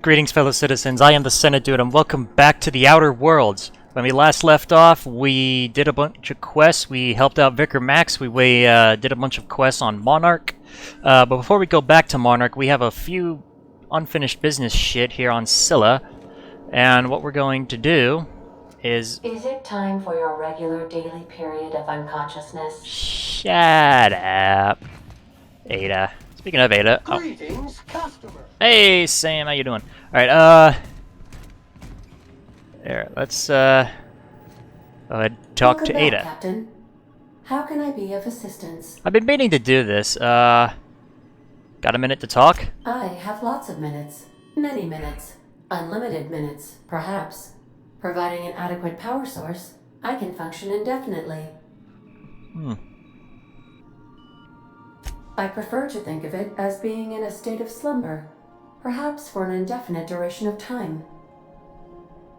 Greetings, fellow citizens. I am the Senate Dude, and welcome back to the Outer Worlds. When we last left off, we did a bunch of quests. We helped out Vicar Max. We did a bunch of quests on Monarch. But before we go back to Monarch, we have a few unfinished business shit here on Scylla. And what we're going to do is... Is it time for your regular daily period of unconsciousness? Shut up, Ada. Speaking of Ada... Greetings, customer. Hey, Sam, how you doing? Alright, there, let's, go ahead and talk to Ada. Captain. How can I be of assistance? I've been meaning to do this, got a minute to talk? I have lots of minutes. Many minutes. Unlimited minutes, perhaps. Providing an adequate power source, I can function indefinitely. I prefer to think of it as being in a state of slumber, perhaps for an indefinite duration of time.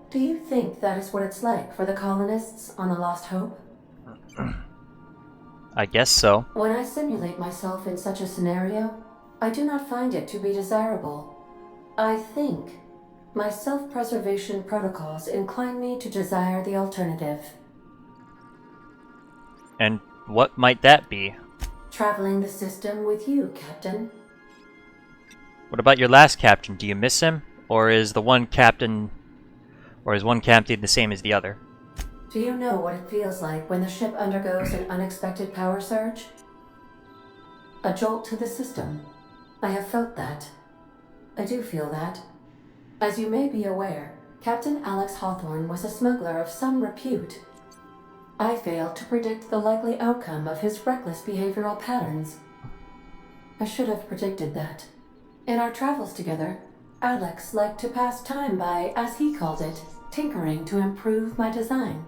Do you think that is what it's like for the colonists on the Lost Hope? I guess so. When I simulate myself in such a scenario, I do not find it to be desirable. I think my self-preservation protocols incline me to desire the alternative. And what might that be? Traveling the system with you, Captain. What about your last captain? Do you miss him? Or is one captain the same as the other? Do you know what it feels like when the ship undergoes an unexpected power surge? A jolt to the system. I have felt that. I do feel that. As you may be aware, Captain Alex Hawthorne was a smuggler of some repute. I failed to predict the likely outcome of his reckless behavioral patterns. I should have predicted that. In our travels together, Alex liked to pass time by, as he called it, tinkering to improve my design.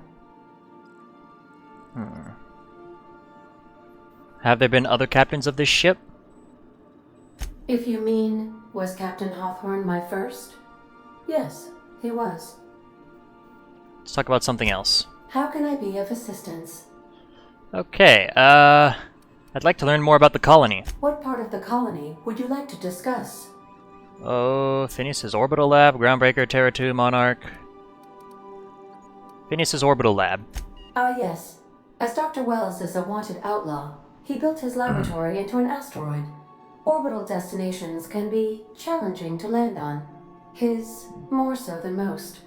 Have there been other captains of this ship? If you mean, was Captain Hawthorne my first? Yes, he was. Let's talk about something else. How can I be of assistance? Okay, I'd like to learn more about the colony. What part of the colony would you like to discuss? Oh, Phineas's orbital lab, Groundbreaker, Terra 2, Monarch. Phineas's orbital lab. Ah, yes. As Dr. Wells is a wanted outlaw, he built his laboratory into an asteroid. Orbital destinations can be challenging to land on. His more so than most.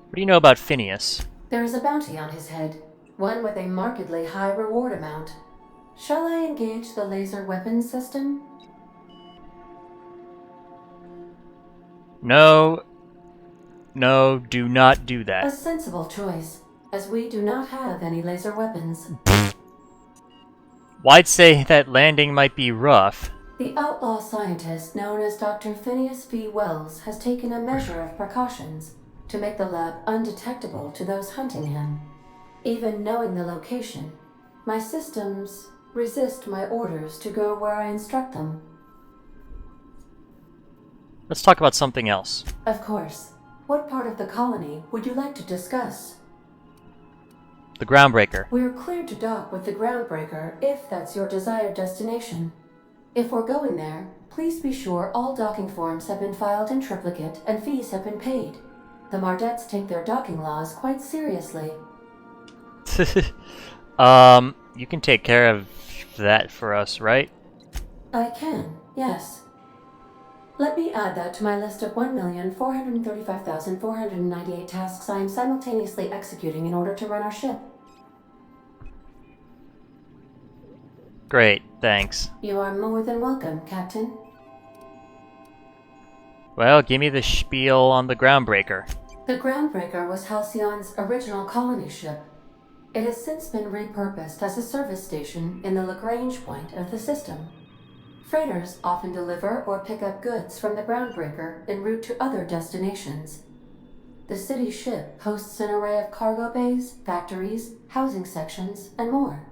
What do you know about Phineas? There is a bounty on his head, one with a markedly high reward amount. Shall I engage the laser weapons system? No. No, do not do A that. sensible choice, as we do not have any laser weapons. Well, I'd say that landing might be rough. The outlaw scientist known as Dr. Phineas V. Wells has taken a measure of precautions to make the lab undetectable to those hunting him. Even knowing the location, my systems resist my orders to go where I instruct them. Let's talk about something else. Of course. What part of the colony would you like to discuss? The Groundbreaker. We're cleared to dock with the Groundbreaker if that's your desired destination. If we're going there, please be sure all docking forms have been filed in triplicate and fees have been paid. The Mardettes take their docking laws quite seriously. You can take care of that for us, right? I can, yes. Let me add that to my list of 1,435,498 tasks I am simultaneously executing in order to run our ship. Great, thanks. You are more than welcome, Captain. Well, give me the spiel on the Groundbreaker. The Groundbreaker was Halcyon's original colony ship. It has since been repurposed as a service station in the Lagrange point of the system. Freighters often deliver or pick up goods from the Groundbreaker en route to other destinations. The city ship hosts an array of cargo bays, factories, housing sections, and more.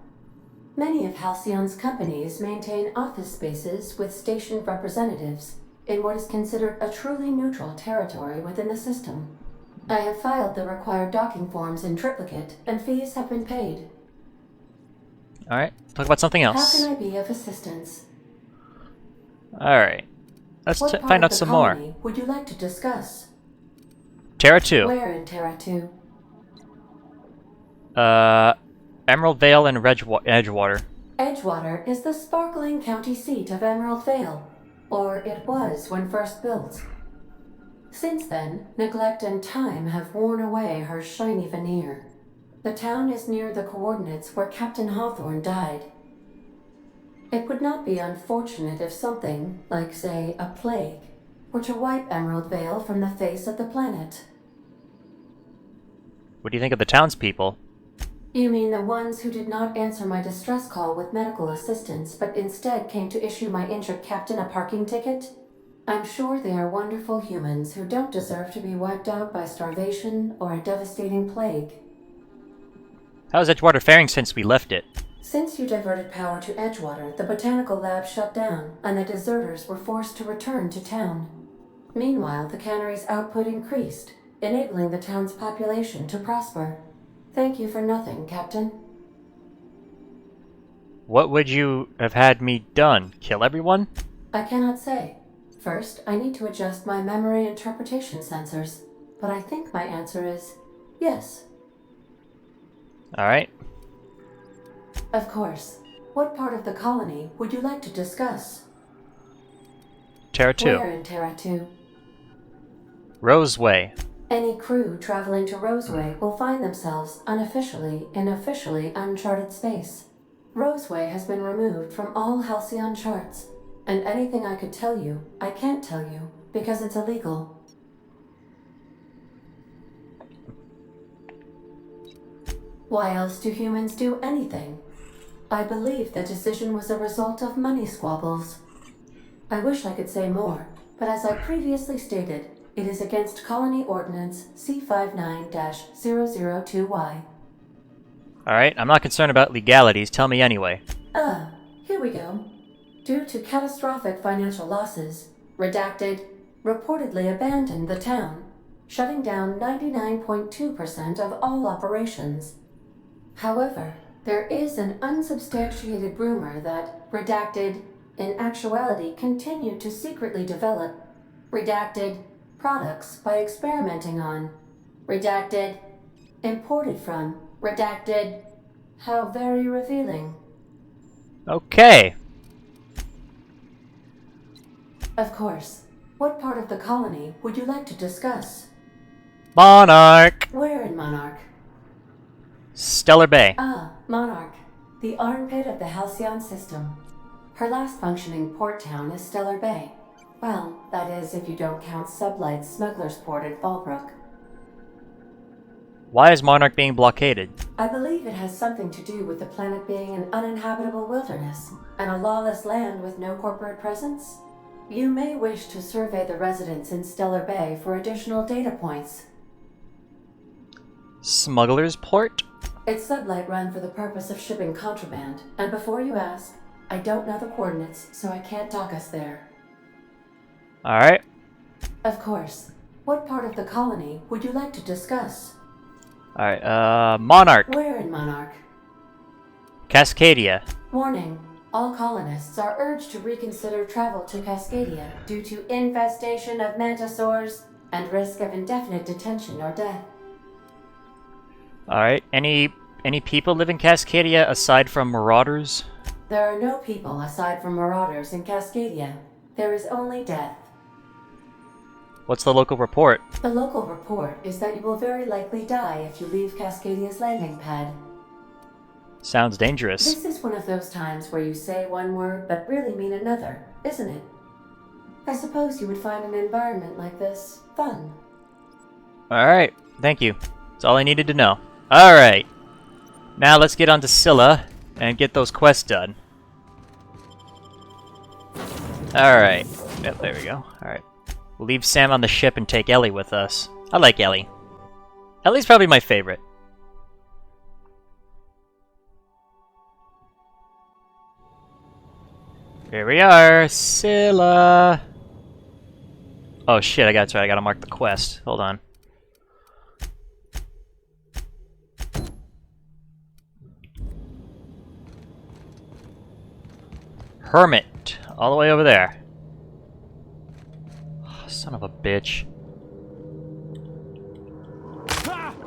Many of Halcyon's companies maintain office spaces with stationed representatives in what is considered a truly neutral territory within the system. I have filed the required docking forms in triplicate, and fees have been paid. Alright, talk about something else. How can I be of assistance? Alright. Let's What part find of out the some more. colony would you like to discuss? Terra 2. Where in Terra 2? Emerald Vale and Edgewater. Edgewater is the sparkling county seat of Emerald Vale, or it was when first built. Since then, neglect and time have worn away her shiny veneer. The town is near the coordinates where Captain Hawthorne died. It would not be unfortunate if something, like say, a plague, were to wipe Emerald Vale from the face of the planet. What do you think of the townspeople? You mean the ones who did not answer my distress call with medical assistance, but instead came to issue my injured captain a parking ticket? I'm sure they are wonderful humans who don't deserve to be wiped out by starvation or a devastating plague. How's Edgewater faring since we left it? Since you diverted power to Edgewater, the botanical lab shut down, and the deserters were forced to return to town. Meanwhile, the cannery's output increased, enabling the town's population to prosper. Thank you for nothing, Captain. What would you have had me done? Kill everyone? I cannot say. First, I need to adjust my memory interpretation sensors, but I think my answer is yes. Alright. Of course. What part of the colony would you like to discuss? Terra 2. Where in Terra 2? Roseway. Any crew traveling to Roseway will find themselves unofficially in officially uncharted space. Roseway has been removed from all Halcyon charts, and anything I could tell you, I can't tell you, because it's illegal. Why else do humans do anything? I believe the decision was a result of money squabbles. I wish I could say more, but as I previously stated, it is against Colony Ordinance C59-002Y. Alright, I'm not concerned about legalities, tell me anyway. Here we go. Due to catastrophic financial losses, Redacted reportedly abandoned the town, shutting down 99.2% of all operations. However, there is an unsubstantiated rumor that Redacted, in actuality, continued to secretly develop Redacted products by experimenting on Redacted, imported from Redacted. How very revealing. Okay. Of course. What part of the colony would you like to discuss? Monarch! Where in Monarch? Stellar Bay. Monarch. The armpit of the Halcyon system. Her last functioning port town is Stellar Bay. Well, that is if you don't count Sublight's Smuggler's Port at Fallbrook. Why is Monarch being blockaded? I believe it has something to do with the planet being an uninhabitable wilderness, and a lawless land with no corporate presence. You may wish to survey the residents in Stellar Bay for additional data points. Smuggler's Port? It's Sublight run for the purpose of shipping contraband, and before you ask, I don't know the coordinates, so I can't dock us there. Alright. Of course. What part of the colony would you like to discuss? Alright, Monarch. Where in Monarch? Cascadia. Warning. All colonists are urged to reconsider travel to Cascadia due to infestation of mantisaurs and risk of indefinite detention or death. Alright, any people live in Cascadia aside from marauders? There are no people aside from marauders in Cascadia. There is only death. What's the local report? The local report is that you will very likely die if you leave Cascadia's landing pad. Sounds dangerous. This is one of those times where you say one word but really mean another, isn't it? I suppose you would find an environment like this fun. Alright, thank you. That's all I needed to know. Alright. Now let's get on to Scylla and get those quests done. Alright. Yep, there we go. Alright. We'll leave Sam on the ship and take Ellie with us. I like Ellie. Ellie's probably my favorite. Here we are, Scylla. Oh shit, that's right, I gotta mark the quest. Hold on. Hermit, all the way over there. Son of a bitch.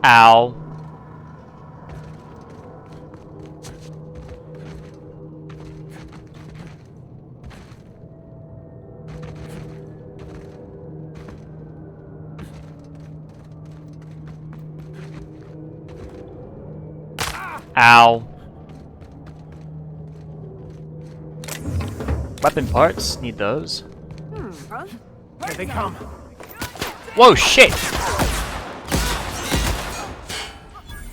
Ow. Ow. Weapon parts, need those. Here they come. Whoa, shit!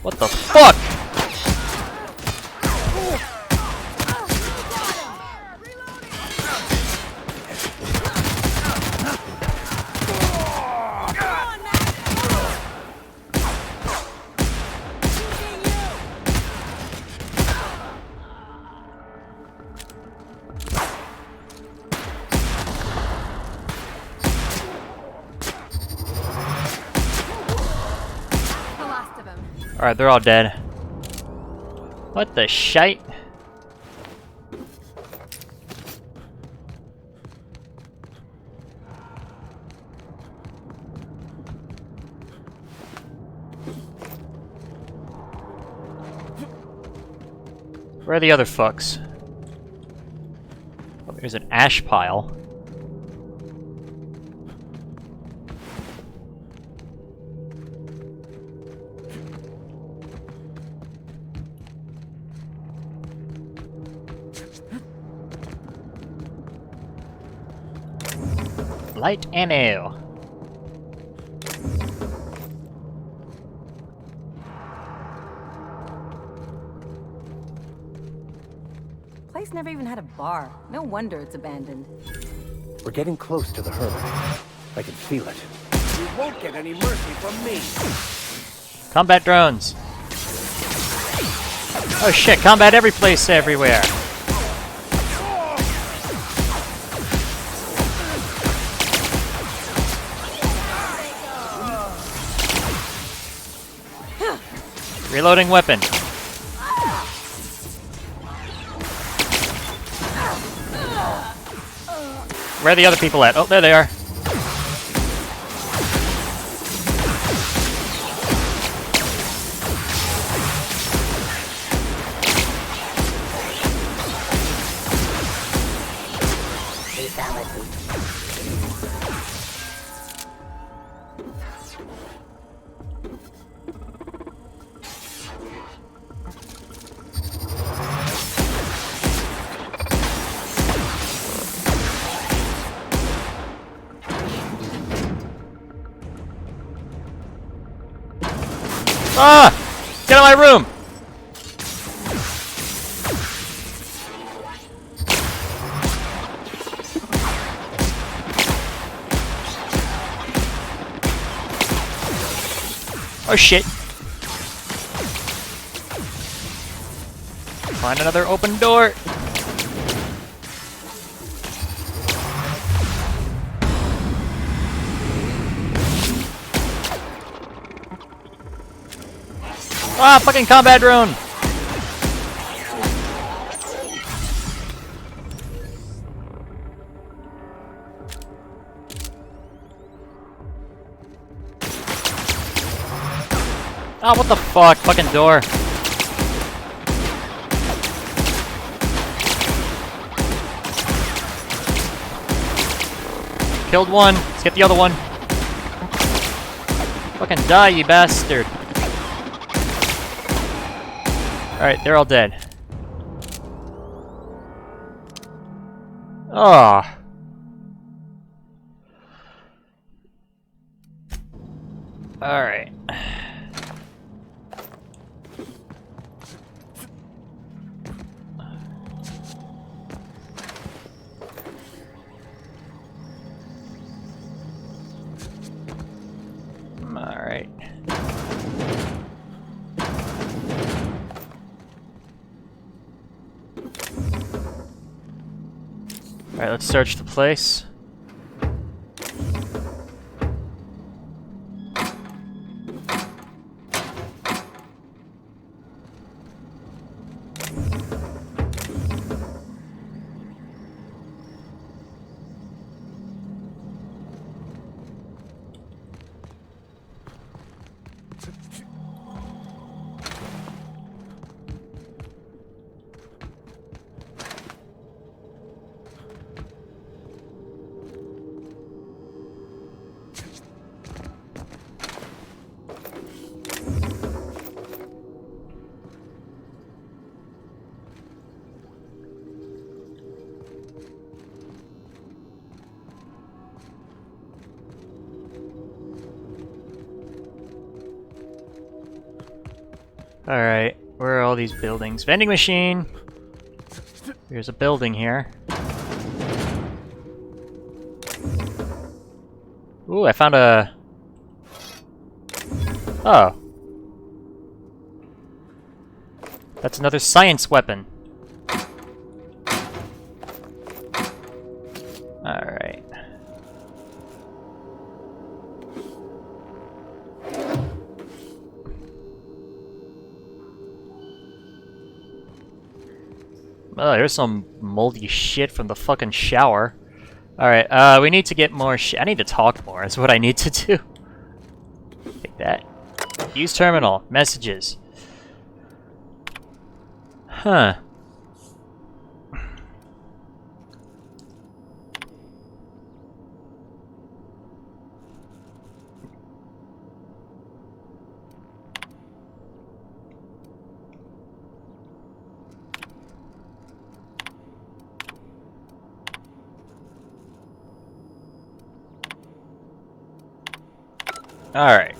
What the fuck? Alright, they're all dead. What the shite? Where are the other fucks? Oh, there's an ash pile. Light ammo. Place never even had a bar. No wonder it's abandoned. We're getting close to the hermit. I can feel it. You won't get any mercy from me. Combat drones. Oh shit, combat every place, everywhere. Reloading weapon. Where are the other people at? Oh, there they are. Ah! Get out of my room! Oh shit! Find another open door! Ah, fucking combat drone! Ah, what the fuck? Fucking door. Killed one. Let's get the other one. Fucking die, you bastard. Alright, they're all dead. Ah. Alright. Alright. Alright, let's search the place. Alright, where are all these buildings? Vending machine! There's a building here. Ooh, I found a... Oh. That's another science weapon. Alright. Oh, there's some moldy shit from the fucking shower. Alright, we need to get more I need to talk more, is what I need to do. Take that. Use terminal. Messages. Huh. Alright.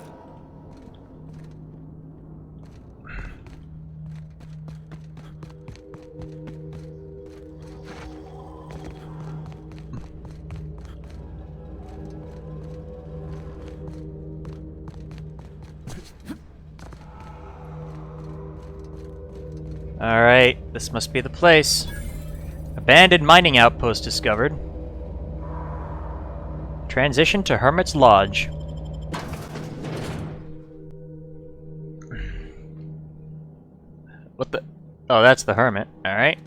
Alright, this must be the place. Abandoned mining outpost discovered. Transition to Hermit's Lodge. What the? Oh, that's the Hermit. Alright.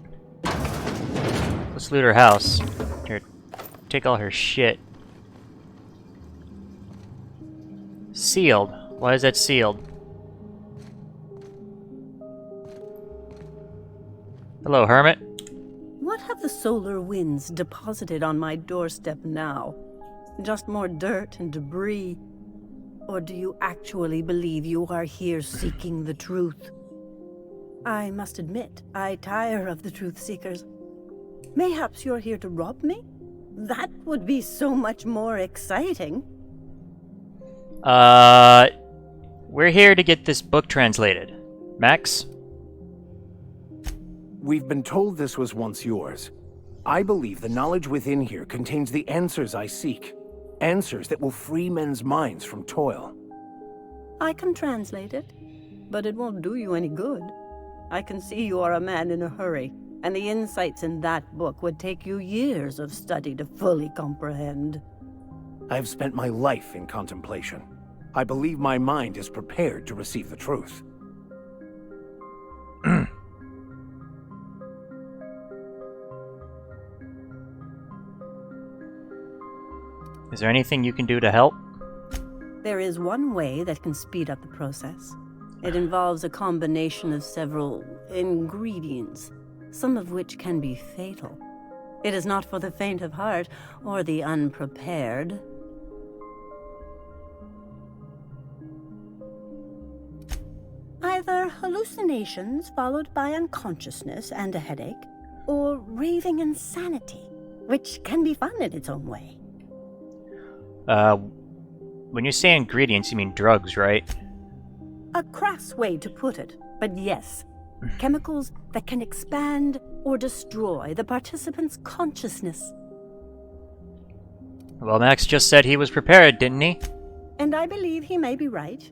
Let's loot her house. Here, take all her shit. Sealed. Why is that sealed? Hello, Hermit. What have the solar winds deposited on my doorstep now? Just more dirt and debris? Or do you actually believe you are here seeking the truth? I must admit, I tire of the truth seekers. Mayhaps you're here to rob me? That would be so much more exciting. We're here to get this book translated. Max? We've been told this was once yours. I believe the knowledge within here contains the answers I seek. Answers that will free men's minds from toil. I can translate it, but it won't do you any good. I can see you are a man in a hurry, and the insights in that book would take you years of study to fully comprehend. I've spent my life in contemplation. I believe my mind is prepared to receive the truth. Is there anything you can do to help? There is one way that can speed up the process. It involves a combination of several ingredients, some of which can be fatal. It is not for the faint of heart or the unprepared. Either hallucinations followed by unconsciousness and a headache, or raving insanity, which can be fun in its own way. When you say ingredients, you mean drugs, right? A crass way to put it, but yes. Chemicals that can expand or destroy the participant's consciousness. Well, Max just said he was prepared, didn't he? And I believe he may be right.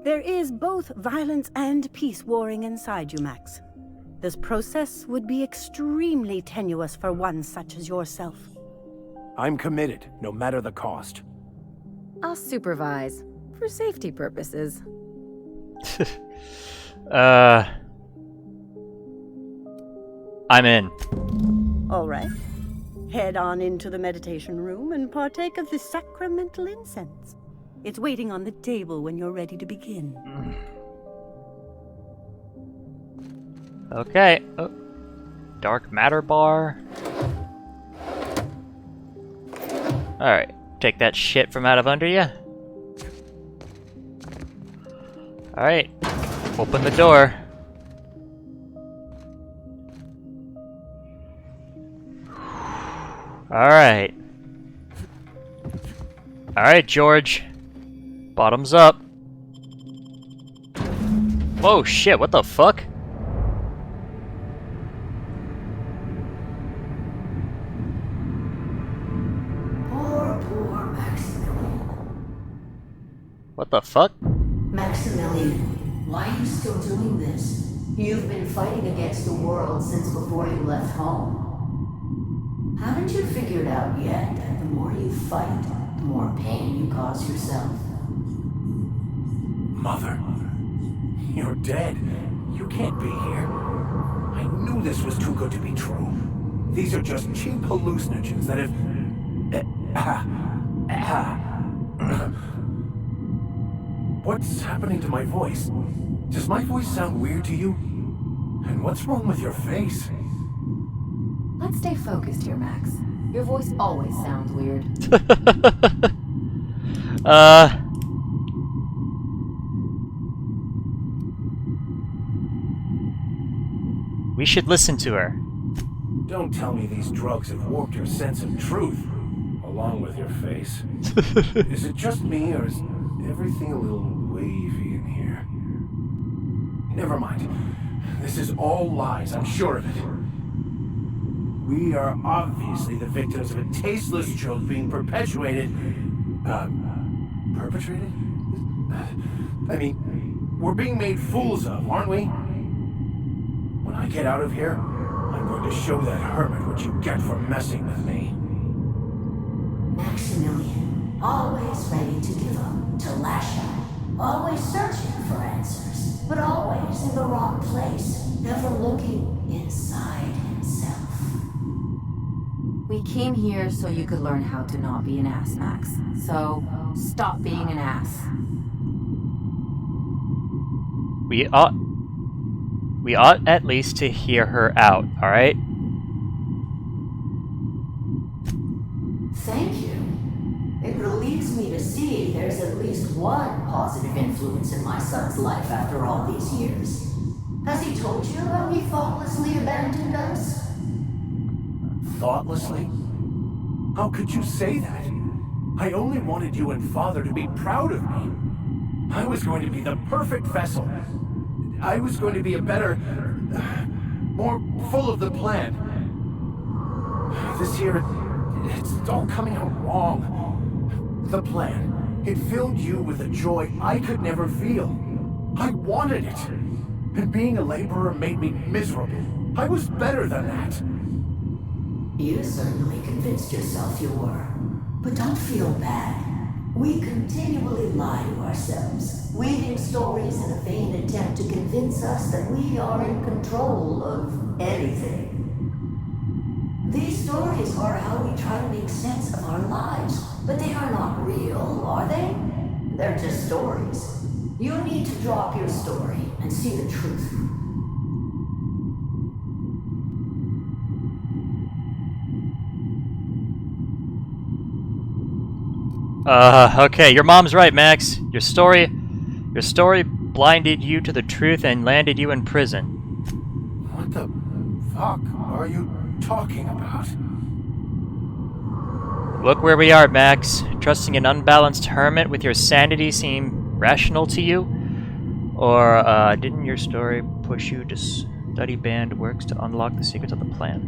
There is both violence and peace warring inside you, Max. This process would be extremely tenuous for one such as yourself. I'm committed, no matter the cost. I'll supervise, for safety purposes. I'm in. All right. Head on into the meditation room and partake of the sacramental incense. It's waiting on the table when you're ready to begin. Okay. Oh. Dark matter bar. Alright. Take that shit from out of under you. Alright. Open the door. Alright. Alright, George. Bottoms up. Oh shit, what the fuck? Poor Maximilian. What the fuck? Maximilian, why are you still doing this? You've been fighting against the world since before you left home. Haven't you figured out yet that the more you fight, the more pain you cause yourself? Mother, you're dead. You can't be here. I knew this was too good to be true. These are just cheap hallucinogens that have... What's happening to my voice? Does my voice sound weird to you? And what's wrong with your face? Let's stay focused here, Max. Your voice always sounds weird. We should listen to her. Don't tell me these drugs have warped your sense of truth, along with your face. Is it just me, or is everything a little wavy in here? Never mind. This is all lies, I'm sure of it. We are obviously the victims of a tasteless joke being perpetuated... perpetrated? I mean, we're being made fools of, aren't we? When I get out of here, I'm going to show that hermit what you get for messing with me. Maximilian, always ready to give up, to lash out, always searching for answers, but always in the wrong place, never looking inside himself. We came here so you could learn how to not be an ass, Max. So, stop being an ass. We ought at least to hear her out, alright? Thank you. It relieves me to see there's at least one positive influence in my son's life after all these years. Has he told you how he thoughtlessly abandoned us? Thoughtlessly? How could you say that? I only wanted you and Father to be proud of me. I was going to be the perfect vessel. I was going to be a better... more full of the plan. This here, it's all coming out wrong. The plan, it filled you with a joy I could never feel. I wanted it. And being a laborer made me miserable. I was better than that. You certainly convinced yourself you were. But don't feel bad. We continually lie to ourselves, weaving stories in a vain attempt to convince us that we are in control of anything. These stories are how we try to make sense of our lives, but they are not real, are they? They're just stories. You need to drop your story and see the truth. Okay, your mom's right, Max. Your story blinded you to the truth and landed you in prison. What the fuck are you talking about? Look where we are, Max. Trusting an unbalanced hermit with your sanity seem rational to you? Or, didn't your story push you to study band works to unlock the secrets of the plan?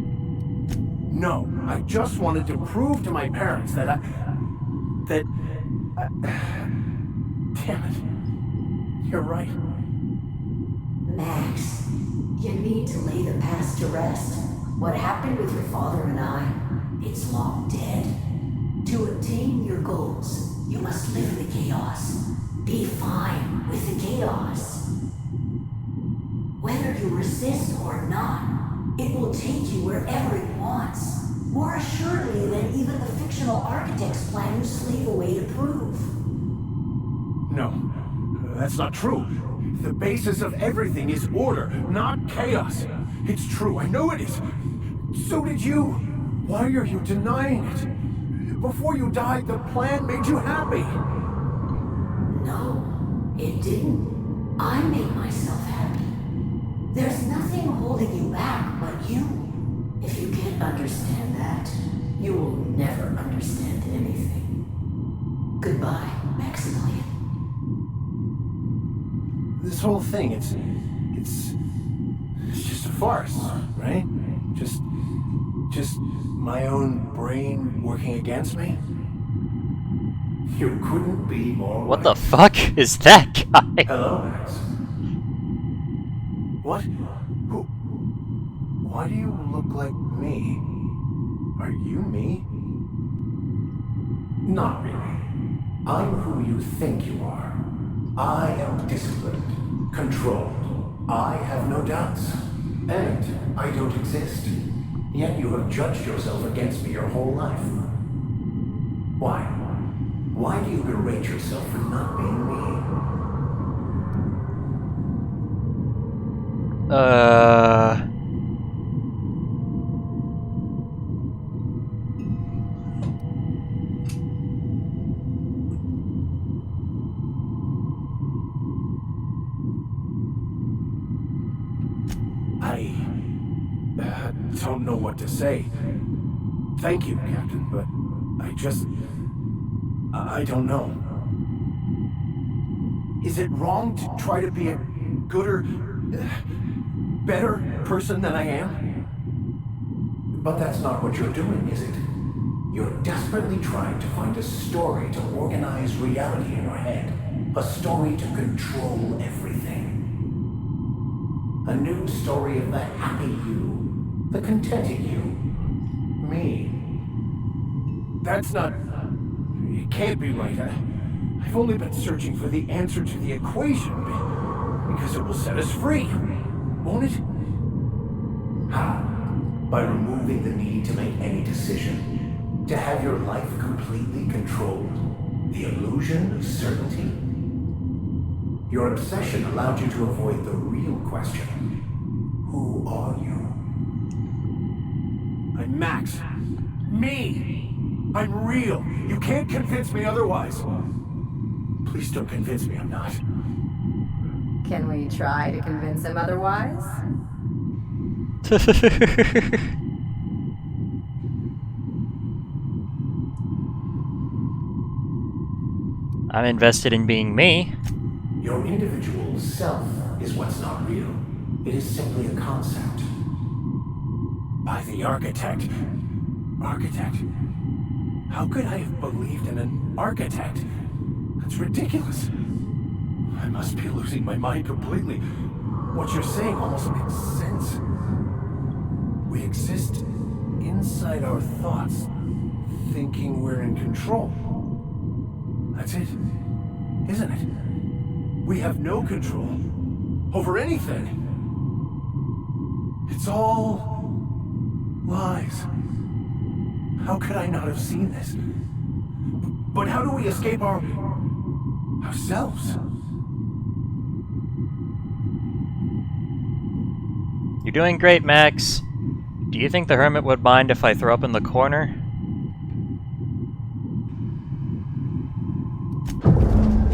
No, I just wanted to prove to my parents that damn it. You're right. Max, you need to lay the past to rest. What happened with your father and I, it's long dead. To attain your goals, you must live in the chaos. Be fine with the chaos. Whether you resist or not, it will take you wherever it wants. More assuredly than even the fictional architect's plan you slave away to prove. No, that's not true. The basis of everything is order, not chaos. It's true, I know it is. So did you. Why are you denying it? Before you died, the plan made you happy. No, it didn't. I made myself happy. There's nothing holding you back but you. If you can't understand that, you will never understand anything. Goodbye, Maximilian. This whole thing, it's just a farce, right? Just my own brain working against me? You couldn't be more What right. the fuck is that guy? Hello, Max. What? Who? Why do you look like me? Are you me? Not really. I'm who you think you are. I am disciplined, controlled. I have no doubts. And I don't exist. Yet you have judged yourself against me your whole life. Why? Why do you berate yourself for not being me? I don't know what to say. Thank you, Captain, but I don't know. Is it wrong to try to be a gooder, better person than I am? But that's not what you're doing, is it? You're desperately trying to find a story to organize reality in your head. A story to control everything. A new story of the happy you, the contented you, me. That's not... It can't be right. I've only been searching for the answer to the equation, because it will set us free, won't it? How? By removing the need to make any decision, to have your life completely controlled, the illusion of certainty. Your obsession allowed you to avoid the real question. Who are you? I'm Max. Me! I'm real. You can't convince me otherwise. Please don't convince me I'm not. Can we try to convince him otherwise? I'm invested in being me. Your individual self is what's not real. It is simply a concept. By the architect. Architect? How could I have believed in an architect? That's ridiculous. I must be losing my mind completely. What you're saying almost makes sense. We exist inside our thoughts, thinking we're in control. That's it, isn't it? We have no control over anything. It's all lies. How could I not have seen this? But how do we escape ourselves? You're doing great, Max. Do you think the hermit would mind if I throw up in the corner?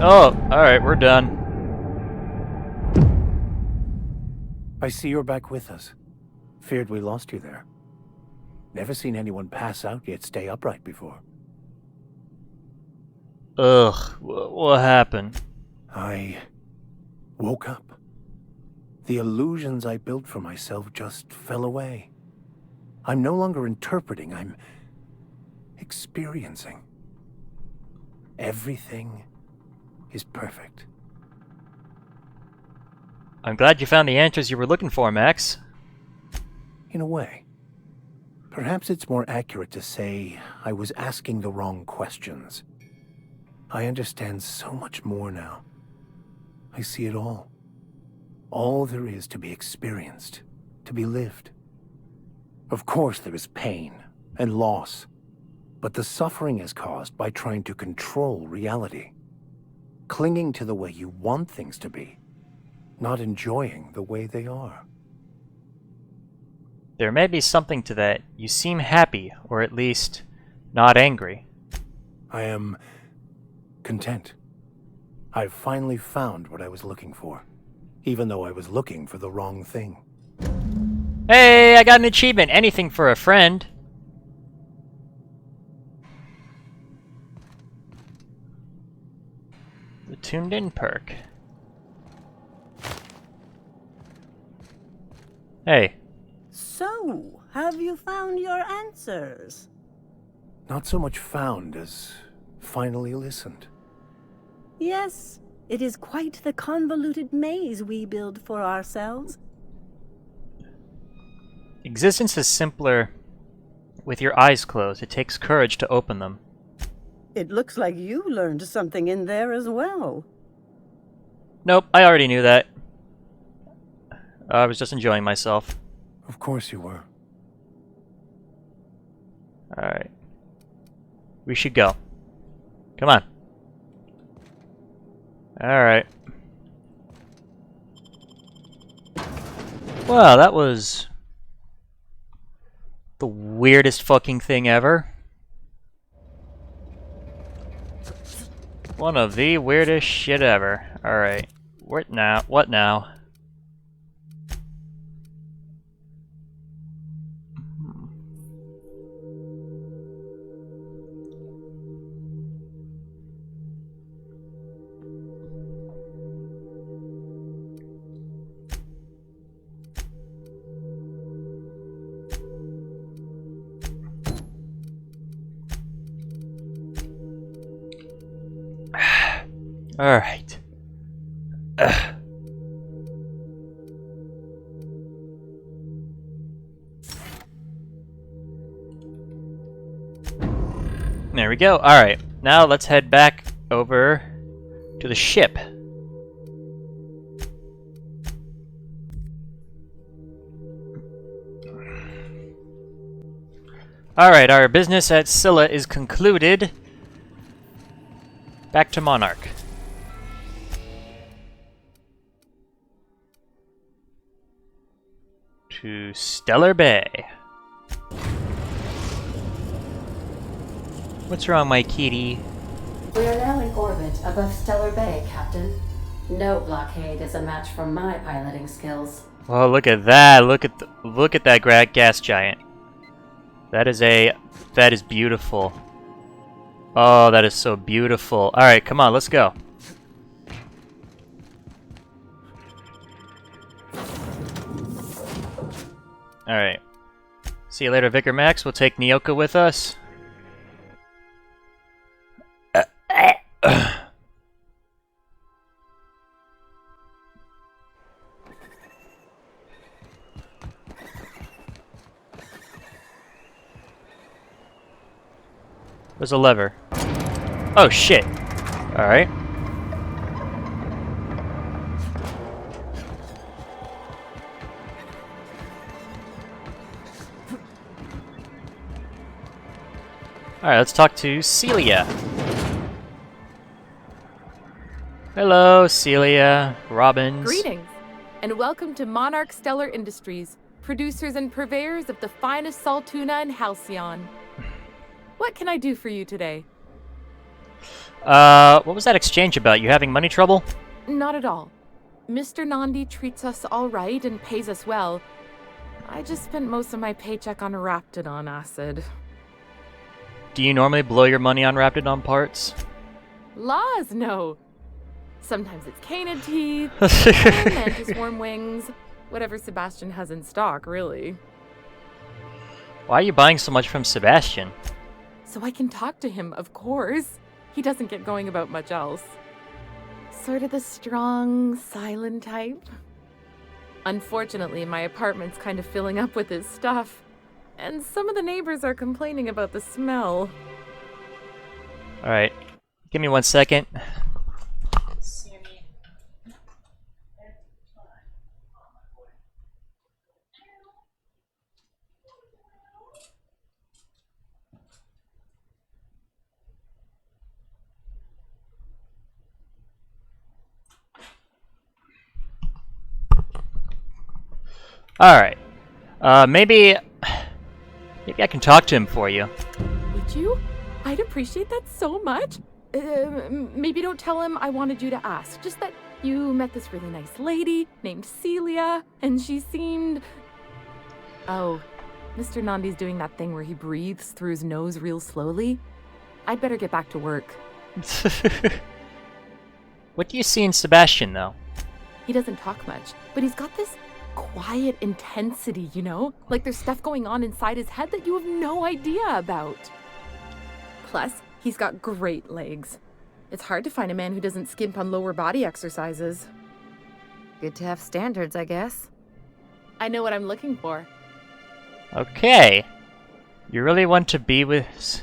Oh, alright, we're done. I see you're back with us. Feared we lost you there. Never seen anyone pass out yet stay upright before. Ugh, what happened? I woke up. The illusions I built for myself just fell away. I'm no longer interpreting, I'm experiencing. Everything is perfect. I'm glad you found the answers you were looking for, Max. In a way. Perhaps it's more accurate to say I was asking the wrong questions. I understand so much more now. I see it all. All there is to be experienced, to be lived. Of course there is pain and loss, but the suffering is caused by trying to control reality, clinging to the way you want things to be, not enjoying the way they are. There may be something to that. You seem happy, or at least not angry. I am content. I've finally found what I was looking for, even though I was looking for the wrong thing. Hey, I got an achievement. Anything for a friend. The tuned in perk. Hey. So, have you found your answers? Not so much found as finally listened. Yes, it is quite the convoluted maze we build for ourselves. Existence is simpler with your eyes closed. It takes courage to open them. It looks like you learned something in there as well. Nope, I already knew that. I was just enjoying myself. Of course you were. Alright. We should go. Come on. Alright. Well, that was the weirdest fucking thing ever. One of the weirdest shit ever. Alright. What now? What now? Alright. There we go. Alright. Now let's head back over to the ship. Alright, our business at Scylla is concluded. Back to Monarch. To Stellar Bay. What's wrong, my kitty? We are now in orbit above Stellar Bay, Captain. No blockade is a match for my piloting skills. Oh, look at that! Look at that gas giant. That is beautiful. Oh, that is so beautiful. All right, come on, let's go. All right. See you later, Vicar Max. We'll take Nyoka with us. There's a lever. Oh shit. Alright. Alright, let's talk to Celia. Hello, Celia, Robbins. Greetings, and welcome to Monarch Stellar Industries, producers and purveyors of the finest salt tuna in Halcyon. What can I do for you today? What was that exchange about? You having money trouble? Not at all. Mr. Nandi treats us all right and pays us well. I just spent most of my paycheck on Raptidon acid. Do you normally blow your money on Raptidon parts? Laws, no. Sometimes it's canid teeth, and mantis worm wings, whatever Sebastian has in stock, really. Why are you buying so much from Sebastian? So I can talk to him, of course. He doesn't get going about much else. Sort of the strong, silent type. Unfortunately, my apartment's kind of filling up with his stuff, and some of the neighbors are complaining about the smell. Alright, give me 1 second. Alright. Maybe I can talk to him for you. Would you? I'd appreciate that so much. Maybe don't tell him I wanted you to ask. Just that you met this really nice lady named Celia, and she seemed... Oh, Mr. Nandi's doing that thing where he breathes through his nose real slowly. I'd better get back to work. What do you see in Sebastian, though? He doesn't talk much, but he's got this quiet intensity, you know? Like there's stuff going on inside his head that you have no idea about. Plus, he's got great legs. It's hard to find a man who doesn't skimp on lower body exercises. Good to have standards, I guess. I know what I'm looking for. Okay. You really want to be with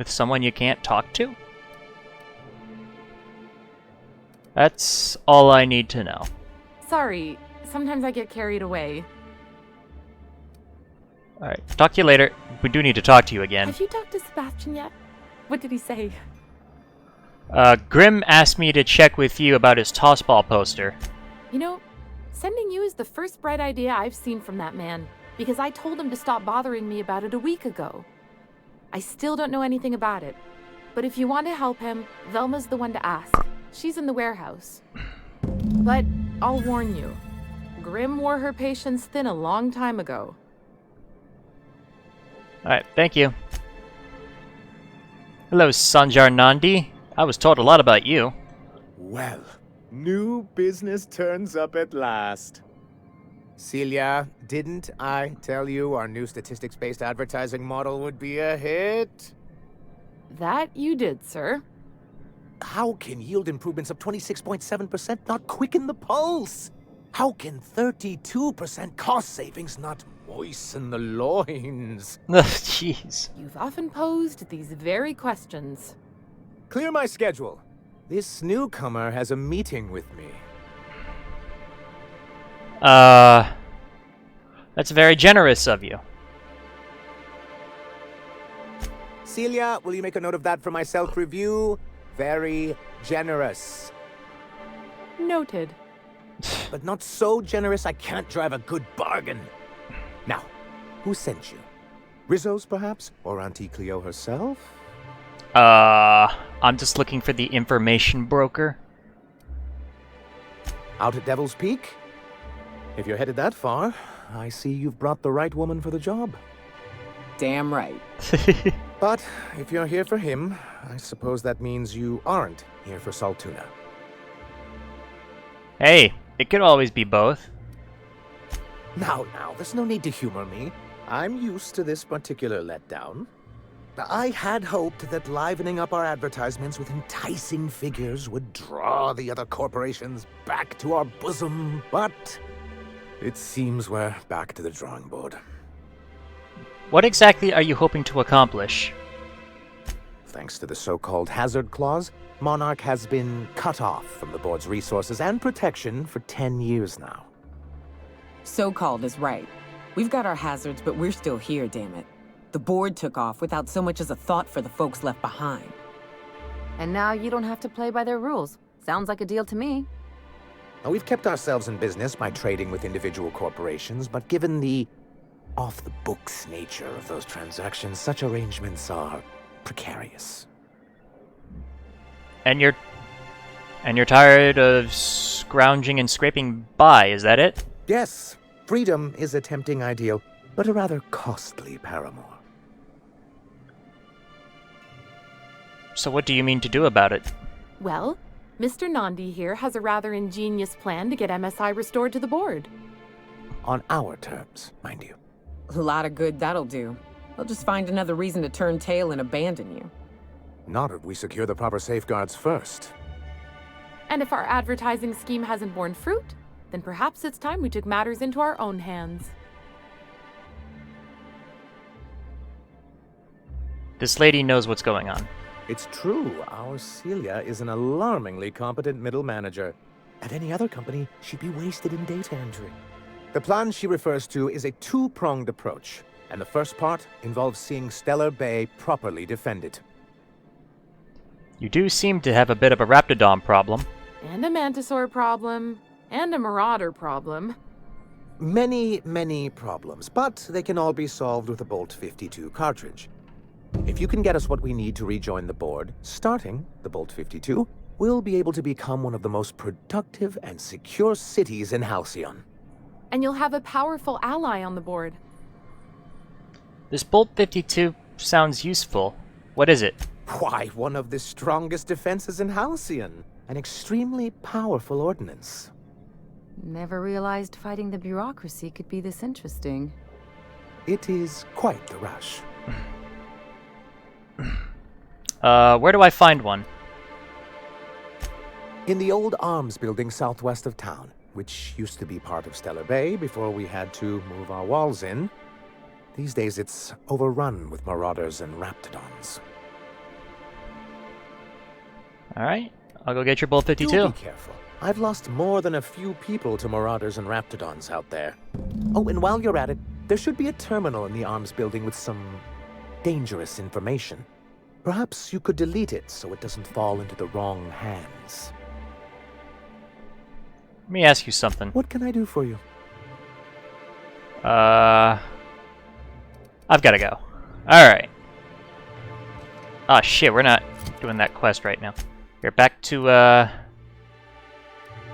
someone you can't talk to? That's all I need to know. Sorry, sometimes I get carried away. Alright, talk to you later. We do need to talk to you again. Have you talked to Sebastian yet? What did he say? Grimm asked me to check with you about his tossball poster. You know, sending you is the first bright idea I've seen from that man, because I told him to stop bothering me about it a week ago. I still don't know anything about it, but if you want to help him, Velma's the one to ask. She's in the warehouse. But I'll warn you, Grimm wore her patience thin a long time ago. Alright, thank you. Hello, Sanjar Nandi. I was told a lot about you. Well, new business turns up at last. Celia, didn't I tell you our new statistics-based advertising model would be a hit? That you did, sir. How can yield improvements of 26.7% not quicken the pulse? How can 32% cost savings not moisten the loins? Ugh, jeez. You've often posed these very questions. Clear my schedule. This newcomer has a meeting with me. That's very generous of you. Celia, will you make a note of that for my self-review? Very generous. Noted. But not so generous I can't drive a good bargain. Now, who sent you? Rizzo's, perhaps? Or Auntie Cleo herself? I'm just looking for the information broker. Out at Devil's Peak? If you're headed that far, I see you've brought the right woman for the job. Damn right. But if you're here for him, I suppose that means you aren't here for Saltuna. Hey, it could always be both. Now, there's no need to humor me. I'm used to this particular letdown. I had hoped that livening up our advertisements with enticing figures would draw the other corporations back to our bosom, but it seems we're back to the drawing board. What exactly are you hoping to accomplish? Thanks to the so-called hazard clause, Monarch has been cut off from the board's resources and protection for 10 years now. So-called is right. We've got our hazards, but we're still here, damn it. The board took off without so much as a thought for the folks left behind. And now you don't have to play by their rules. Sounds like a deal to me. Now, we've kept ourselves in business by trading with individual corporations, but given the off-the-books nature of those transactions, such arrangements are precarious. And you're tired of scrounging and scraping by, is that it? Yes, freedom is a tempting ideal, but a rather costly paramour. So what do you mean to do about it? Well, Mr. Nandi here has a rather ingenious plan to get MSI restored to the board. On our terms, mind you. A lot of good that'll do. They'll just find another reason to turn tail and abandon you. Not if we secure the proper safeguards first. And if our advertising scheme hasn't borne fruit, then perhaps it's time we took matters into our own hands. This lady knows what's going on. It's true, our Celia is an alarmingly competent middle manager. At any other company, she'd be wasted in data entry. The plan she refers to is a two-pronged approach, and the first part involves seeing Stellar Bay properly defended. You do seem to have a bit of a Raptidon problem. And a Mantisaur problem. And a Marauder problem. Many, many problems, but they can all be solved with a Bolt 52 cartridge. If you can get us what we need to rejoin the board, starting the Bolt 52, we'll be able to become one of the most productive and secure cities in Halcyon. And you'll have a powerful ally on the board. This Bolt 52 sounds useful. What is it? Why, one of the strongest defenses in Halcyon. An extremely powerful ordnance. Never realized fighting the bureaucracy could be this interesting. It is quite the rush. Where do I find one? In the old arms building southwest of town, which used to be part of Stellar Bay before we had to move our walls in. These days it's overrun with marauders and raptidons. Alright, I'll go get your Bull Do 52. be careful. I've lost more than a few people to marauders and raptidons out there. Oh, and while you're at it, there should be a terminal in the arms building with some dangerous information. Perhaps you could delete it so it doesn't fall into the wrong hands. Let me ask you something. What can I do for you? I've gotta go. Alright. Oh shit, we're not doing that quest right now. We're back to,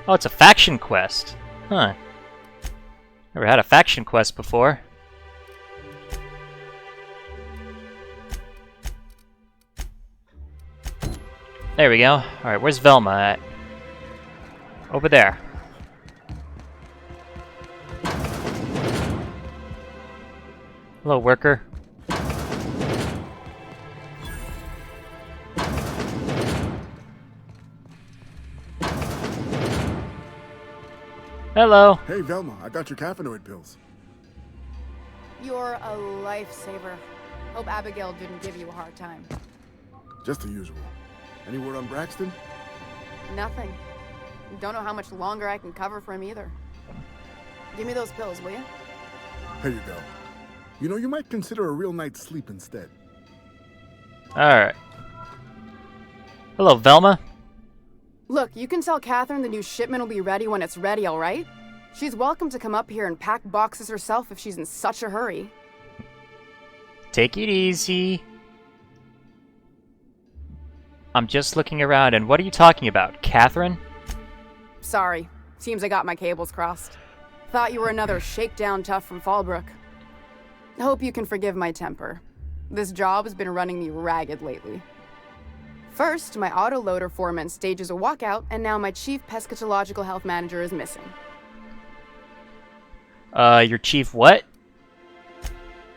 Oh, it's a faction quest. Huh. Never had a faction quest before. There we go. Alright, where's Velma at? Over there. Hello, worker. Hello. Hey, Velma, I got your caffeinoid pills. You're a lifesaver. Hope Abigail didn't give you a hard time. Just the usual. Any word on Braxton? Nothing. Don't know how much longer I can cover for him either. Give me those pills, will you? Here you go. You know, you might consider a real night's sleep instead. Alright. Hello, Velma. Look, you can tell Catherine the new shipment will be ready when it's ready, all right? She's welcome to come up here and pack boxes herself if she's in such a hurry. Take it easy. I'm just looking around, and what are you talking about? Catherine? Sorry. Seems I got my cables crossed. Thought you were another shakedown tough from Fallbrook. Hope you can forgive my temper. This job has been running me ragged lately. First, my autoloader foreman stages a walkout, and now my chief pescatological health manager is missing. Your chief what?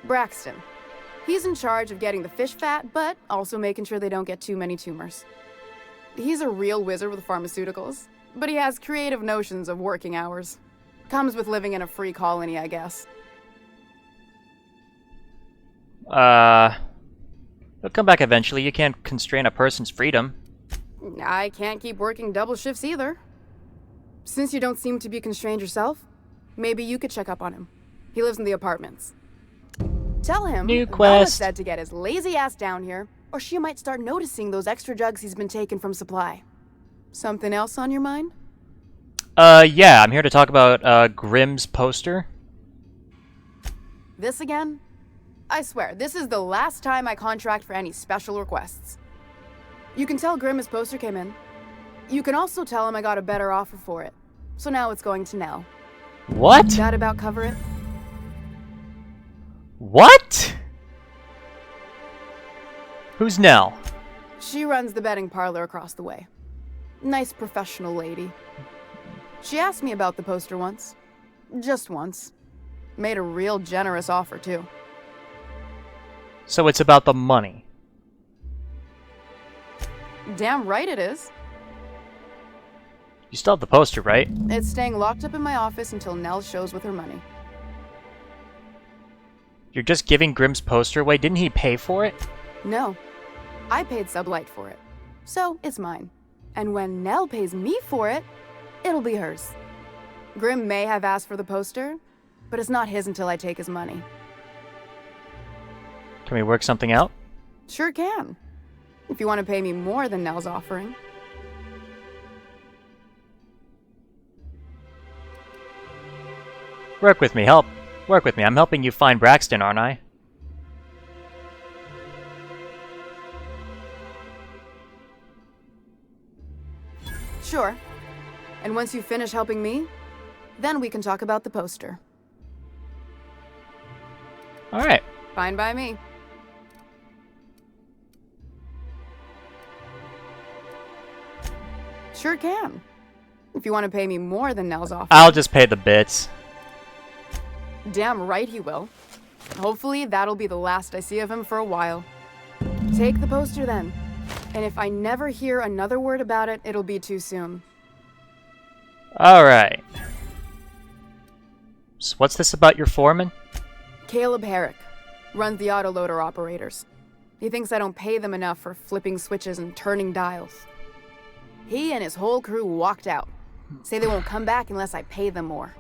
Braxton. He's in charge of getting the fish fat, but also making sure they don't get too many tumors. He's a real wizard with pharmaceuticals, but he has creative notions of working hours. Comes with living in a free colony, I guess. He'll come back eventually. You can't constrain a person's freedom. I can't keep working double shifts either. Since you don't seem to be constrained yourself, maybe you could check up on him. He lives in the apartments. Tell him New Velma quest. said to get his lazy ass down here, or she might start noticing those extra jugs he's been taking from supply. Something else on your mind? Yeah, I'm here to talk about, Grimm's poster. This again? I swear, this is the last time I contract for any special requests. You can tell Grimm his poster came in. You can also tell him I got a better offer for it. So now it's going to Nell. What? That about cover it? What? Who's Nell? She runs the betting parlor across the way. Nice professional lady. She asked me about the poster once. Just once. Made a real generous offer, too. So it's about the money. Damn right it is. You still have the poster, right? It's staying locked up in my office until Nell shows with her money. You're just giving Grimm's poster away? Didn't he pay for it? No. I paid Sublight for it. So, it's mine. And when Nell pays me for it, it'll be hers. Grimm may have asked for the poster, but it's not his until I take his money. Can we work something out? Sure can. If you want to pay me more than Nell's offering. Work with me, Work with me. I'm helping you find Braxton, aren't I? Sure. And once you finish helping me, then we can talk about the poster. Alright. Fine by me. Sure can. If you want to pay me more than Nell's offer. I'll just pay the bits. Damn right he will. Hopefully that'll be the last I see of him for a while. Take the poster then. And if I never hear another word about it, it'll be too soon. Alright. So what's this about your foreman? Caleb Herrick. Runs the autoloader operators. He thinks I don't pay them enough for flipping switches and turning dials. He and his whole crew walked out. Say they won't come back unless I pay them more.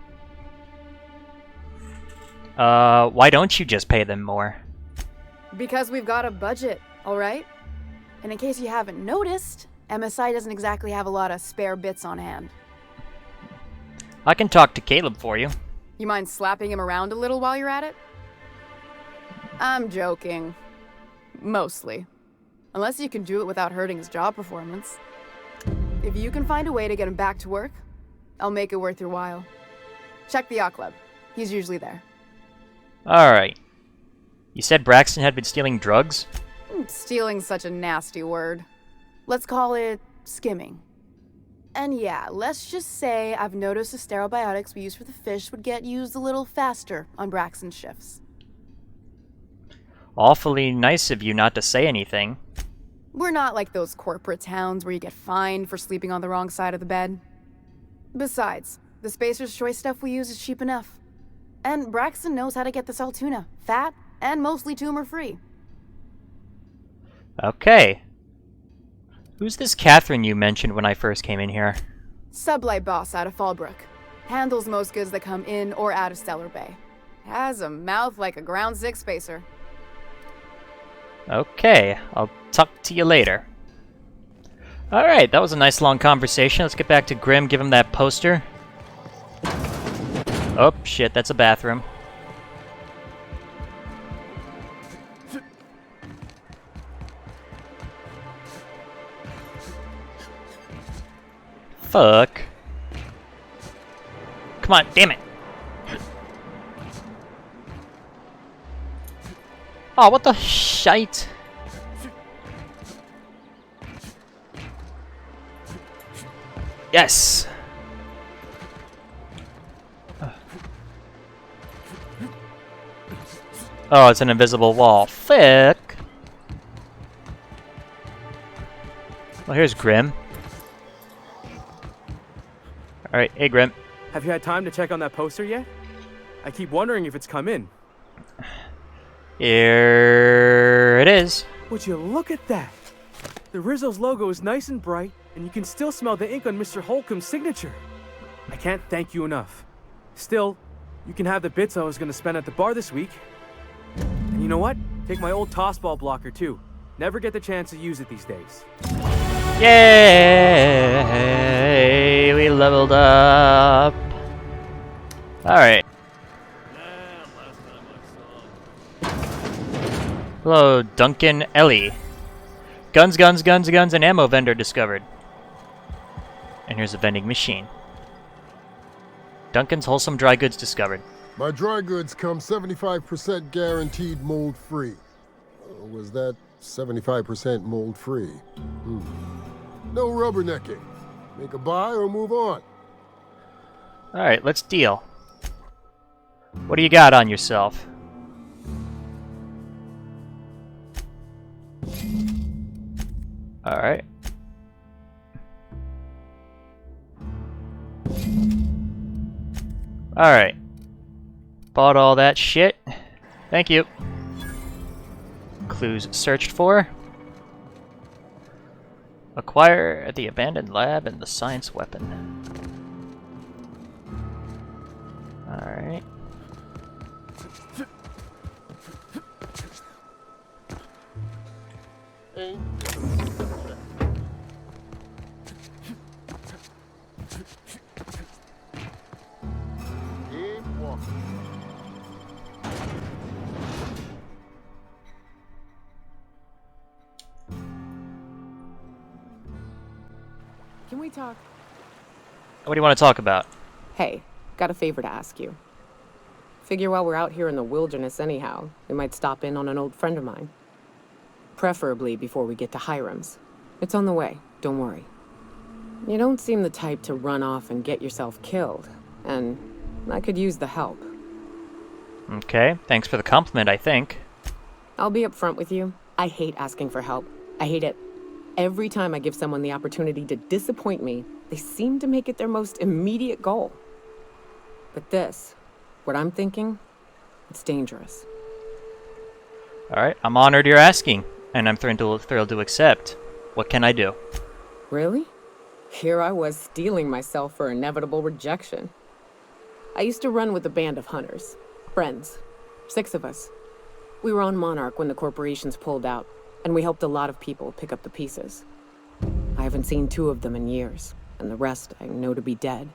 Why don't you just pay them more? Because we've got a budget, alright? And in case you haven't noticed, MSI doesn't exactly have a lot of spare bits on hand. I can talk to Caleb for you. You mind slapping him around a little while you're at it? I'm joking. Mostly. Unless you can do it without hurting his job performance. If you can find a way to get him back to work, I'll make it worth your while. Check the yacht club. He's usually there. Alright. You said Braxton had been stealing drugs? Stealing's such a nasty word. Let's call it skimming. And yeah, let's just say I've noticed the stereobiotics we use for the fish would get used a little faster on Braxton's shifts. Awfully nice of you not to say anything. We're not like those corporate towns where you get fined for sleeping on the wrong side of the bed. Besides, the Spacer's Choice stuff we use is cheap enough. And Braxton knows how to get this Altoona, fat and mostly tumor-free. Okay. Who's this Catherine you mentioned when I first came in here? Sublight boss out of Fallbrook. Handles most goods that come in or out of Stellar Bay. Has a mouth like a Ground 6 Spacer. Okay, I'll talk to you later. Alright, that was a nice long conversation. Let's get back to Grim, give him that poster. Oh, shit, that's a bathroom. Fuck. Come on, damn it. Oh, what the shite? Yes! Oh, it's an invisible wall. Fuck! Well, here's Grim. Alright, hey Grim. Have you had time to check on that poster yet? I keep wondering if it's come in. Here it is. Would you look at that? The Rizzo's logo is nice and bright, and you can still smell the ink on Mr. Holcomb's signature. I can't thank you enough. Still, you can have the bits I was going to spend at the bar this week. And you know what? Take my old tossball blocker too. Never get the chance to use it these days. Yay! We leveled up. Alright. Hello, Duncan Ellie. Guns, guns, guns, guns, and ammo vendor discovered. And here's a vending machine. Duncan's wholesome dry goods discovered. My dry goods come 75% guaranteed mold-free. Was that 75% mold-free? No rubbernecking. Make a buy or move on. Alright, let's deal. What do you got on yourself? Alright. Alright. Bought all that shit. Thank you. Clues searched for. Acquire the abandoned lab and the science weapon. Alright. Can we talk? What do you want to talk about? Hey, got a favor to ask you. Figure while we're out here in the wilderness anyhow, we might stop in on an old friend of mine. Preferably before we get to Hiram's. It's on the way, don't worry. You don't seem the type to run off and get yourself killed, and I could use the help. Okay, thanks for the compliment, I think. I'll be upfront with you. I hate asking for help. I hate it. Every time I give someone the opportunity to disappoint me, they seem to make it their most immediate goal. But this, what I'm thinking, it's dangerous. Alright, I'm honored you're asking, and I'm thrilled to accept. What can I do? Really? Here I was steeling myself for inevitable rejection. I used to run with a band of hunters. Friends. 6 of us. We were on Monarch when the corporations pulled out, and we helped a lot of people pick up the pieces. I haven't seen 2 of them in years, and the rest I know to be dead.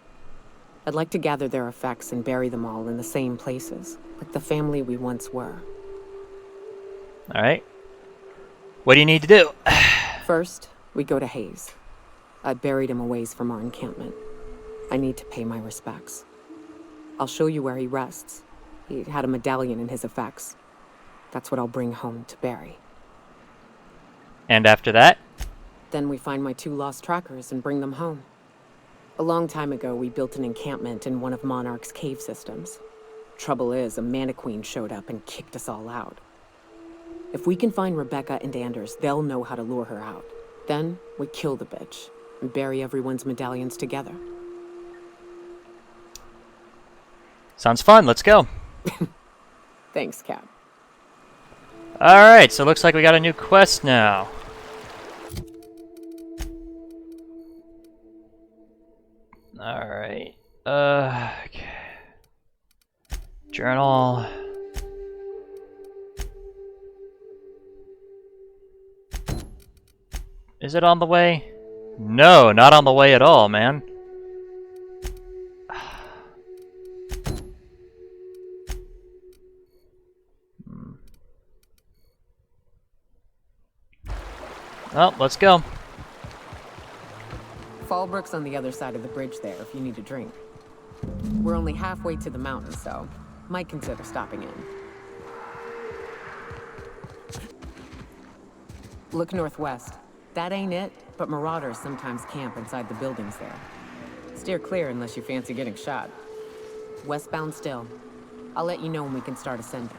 I'd like to gather their effects and bury them all in the same places, like the family we once were. Alright. What do you need to do? First, we go to Hayes. I buried him a ways from our encampment. I need to pay my respects. I'll show you where he rests. He had a medallion in his effects. That's what I'll bring home to Barry. And after that? Then we find my 2 lost trackers and bring them home. A long time ago, we built an encampment in one of Monarch's cave systems. Trouble is, a Mantiqueen showed up and kicked us all out. If we can find Rebecca and Anders, they'll know how to lure her out. Then, we kill the bitch and bury everyone's medallions together. Sounds fun, let's go. Thanks, Cap. Alright, so it looks like we got a new quest now. Alright. Okay. Journal. Is it on the way? No, not on the way at all, man. Well, let's go. Fallbrook's on the other side of the bridge there if you need a drink. We're only halfway to the mountain, so might consider stopping in. Look northwest. That ain't it, but marauders sometimes camp inside the buildings there. Steer clear unless you fancy getting shot. Westbound still. I'll let you know when we can start ascending.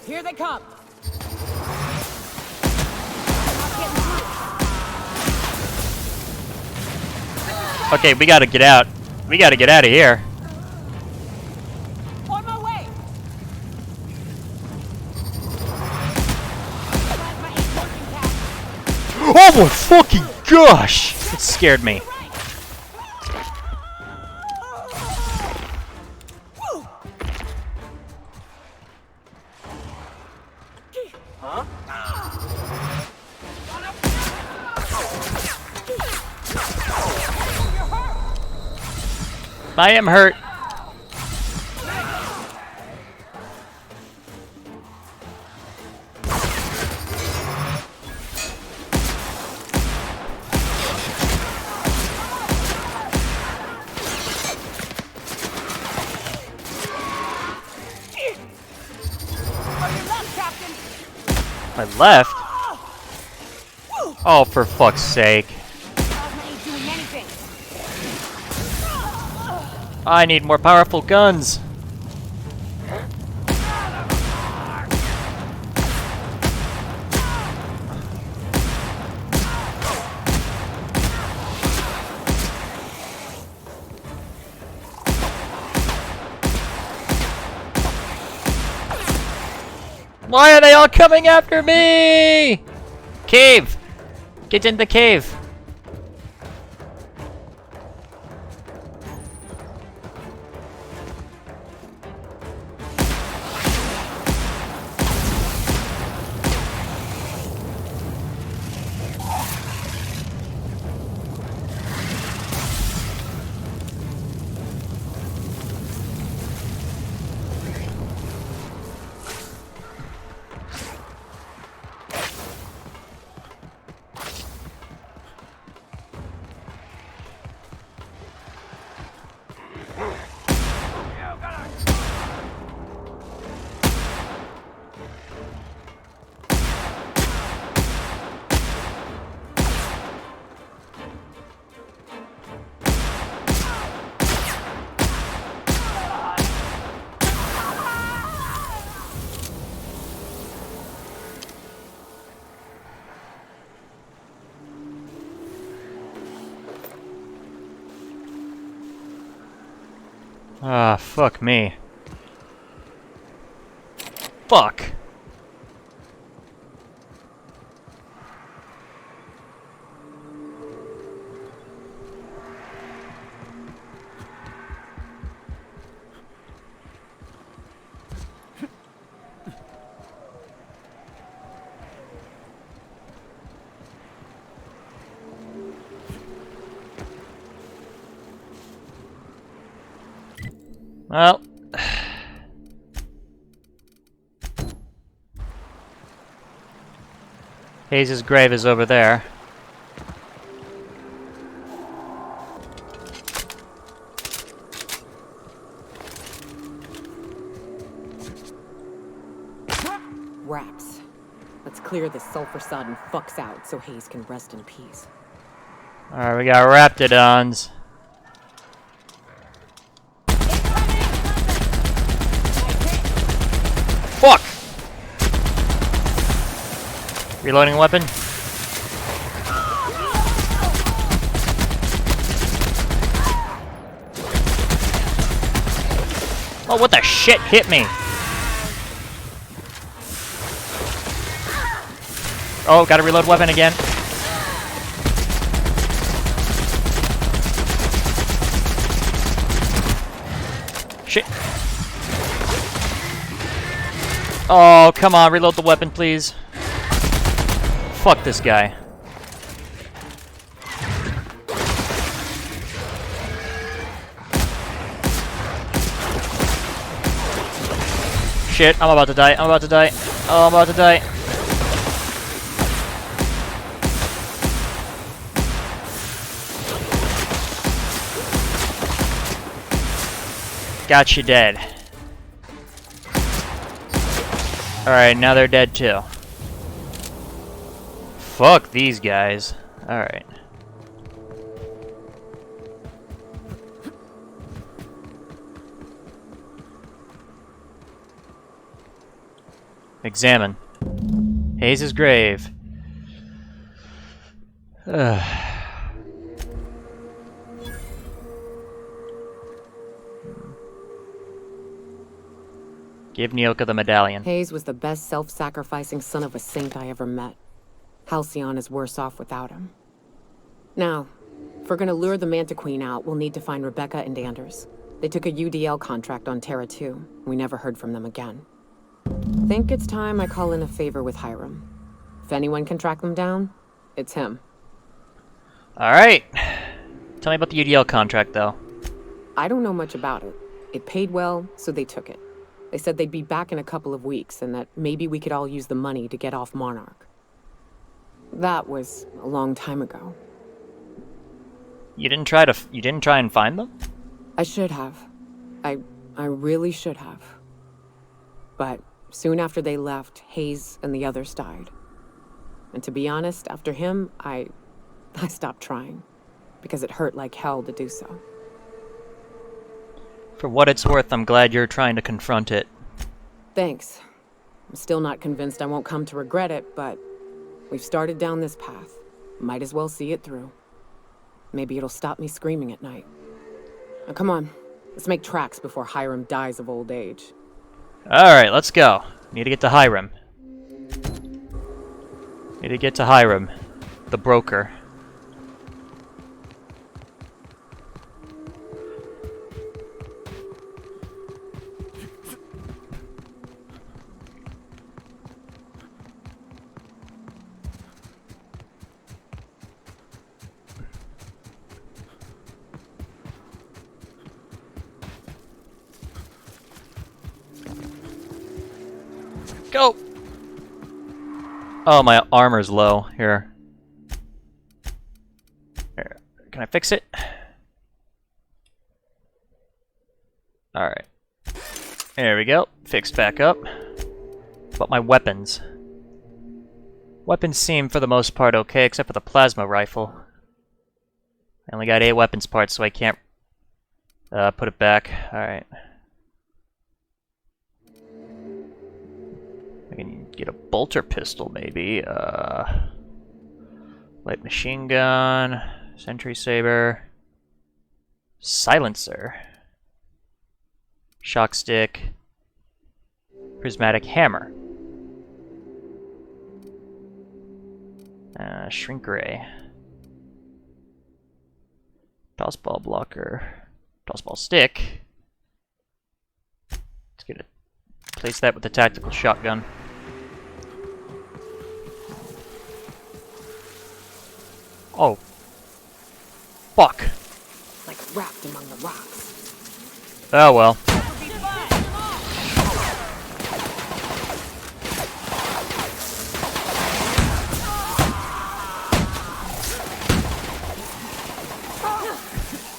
Here they come! Okay, we gotta get out. We gotta get out of here. On my way! Oh my fucking gosh! It scared me. I am hurt. My left? Oh, for fuck's sake. I need more powerful guns. Why are they all coming after me? Cave! Get in the cave. Ah, fuck me. Fuck! Well... Hayes' grave is over there. Raps. Let's clear this sulfur-sodden fucks out so Hayes can rest in peace. Alright, we got Raptidons. Fuck! Reloading weapon. Oh, what the shit hit me? Oh, gotta reload weapon again. Shit. Oh, come on, reload the weapon, please. Fuck this guy. Shit, I'm about to die, I'm about to die. Oh, I'm about to die. Got you dead. Alright, now they're dead too. Fuck these guys. Alright. Examine. Hayes' grave. Give Nyoka the medallion. Hayes was the best self-sacrificing son of a saint I ever met. Halcyon is worse off without him. Now, if we're gonna lure the Manta Queen out, we'll need to find Rebecca and Anders. They took a UDL contract on Terra 2. We never heard from them again. Think it's time I call in a favor with Hiram. If anyone can track them down, it's him. Alright. Tell me about the UDL contract, though. I don't know much about it. It paid well, so they took it. They said they'd be back in a couple of weeks, and that maybe we could all use the money to get off Monarch. That was a long time ago. You didn't try and find them? I should have. I really should have. But soon after they left, Hayes and the others died. And to be honest, after him, I stopped trying. Because it hurt like hell to do so. For what it's worth, I'm glad you're trying to confront it. Thanks. I'm still not convinced I won't come to regret it, but we've started down this path. Might as well see it through. Maybe it'll stop me screaming at night. Now come on, let's make tracks before Hiram dies of old age. Alright, let's go. Need to get to Hiram. Need to get to Hiram, the broker. Go! Oh, my armor's low. Here. Here. Can I fix it? Alright. There we go. Fixed back up. But my weapons. Weapons seem, for the most part, okay, except for the plasma rifle. I only got 8 weapons parts, so I can't put it back. Alright. I can get a bolter pistol, maybe. Light machine gun, sentry saber, silencer. shock stick, prismatic hammer, shrink ray, tossball blocker, tossball stick. Let's get it. Place that with the tactical shotgun. Oh. Fuck. Like wrapped among the rocks. Oh well.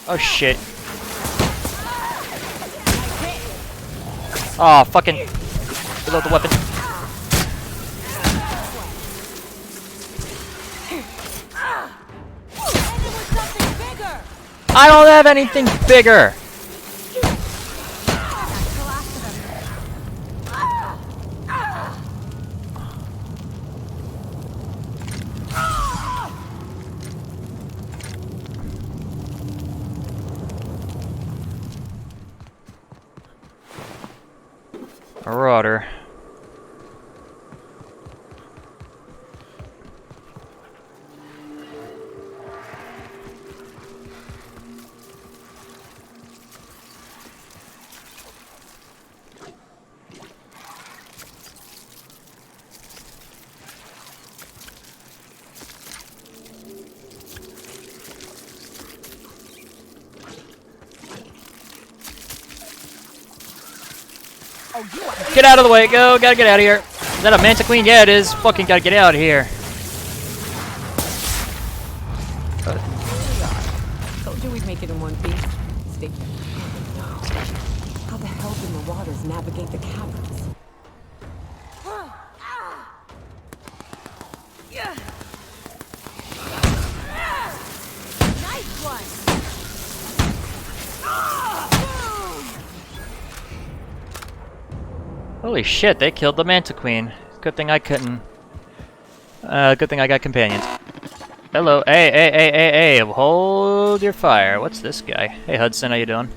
Oh shit. Oh, fucking reload the weapon. I don't have anything bigger. Marauder. Get out of the way, go, gotta get out of here. Is that a Manta Queen? Yeah, it is. Fucking gotta get out of here. Told you we'd make it in one piece. Stay here. How the hell do marauders navigate the caverns? Nice one! Holy shit, they killed the Manta Queen. Good thing I couldn't. Good thing I got companions. Hello, hey, hold your fire. What's this guy? Hey Hudson, how you doing?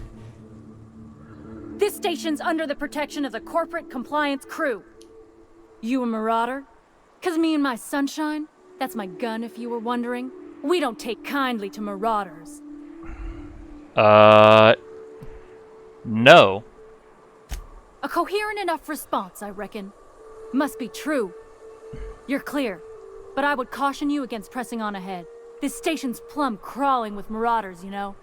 This station's under the protection of the corporate compliance crew. You a marauder? 'Cause me and my sunshine, that's my gun if you were wondering, we don't take kindly to marauders. No. A coherent enough response, I reckon. Must be true. You're clear, but I would caution you against pressing on ahead. This station's plumb crawling with marauders, you know.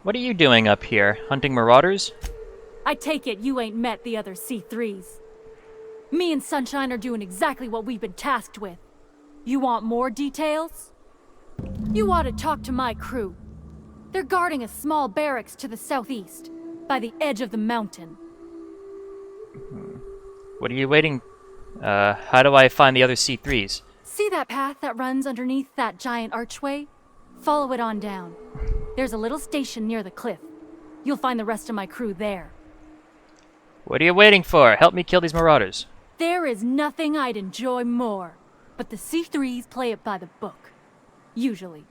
What are you doing up here? Hunting marauders? I take it you ain't met the other C3s. Me and Sunshine are doing exactly what we've been tasked with. You want more details? You ought to talk to my crew. They're guarding a small barracks to the southeast, by the edge of the mountain. What are you waiting? How do I find the other C3s? See that path that runs underneath that giant archway? Follow it on down. There's a little station near the cliff. You'll find the rest of my crew there. What are you waiting for? Help me kill these marauders. There is nothing I'd enjoy more, but the C3s play it by the book. Usually.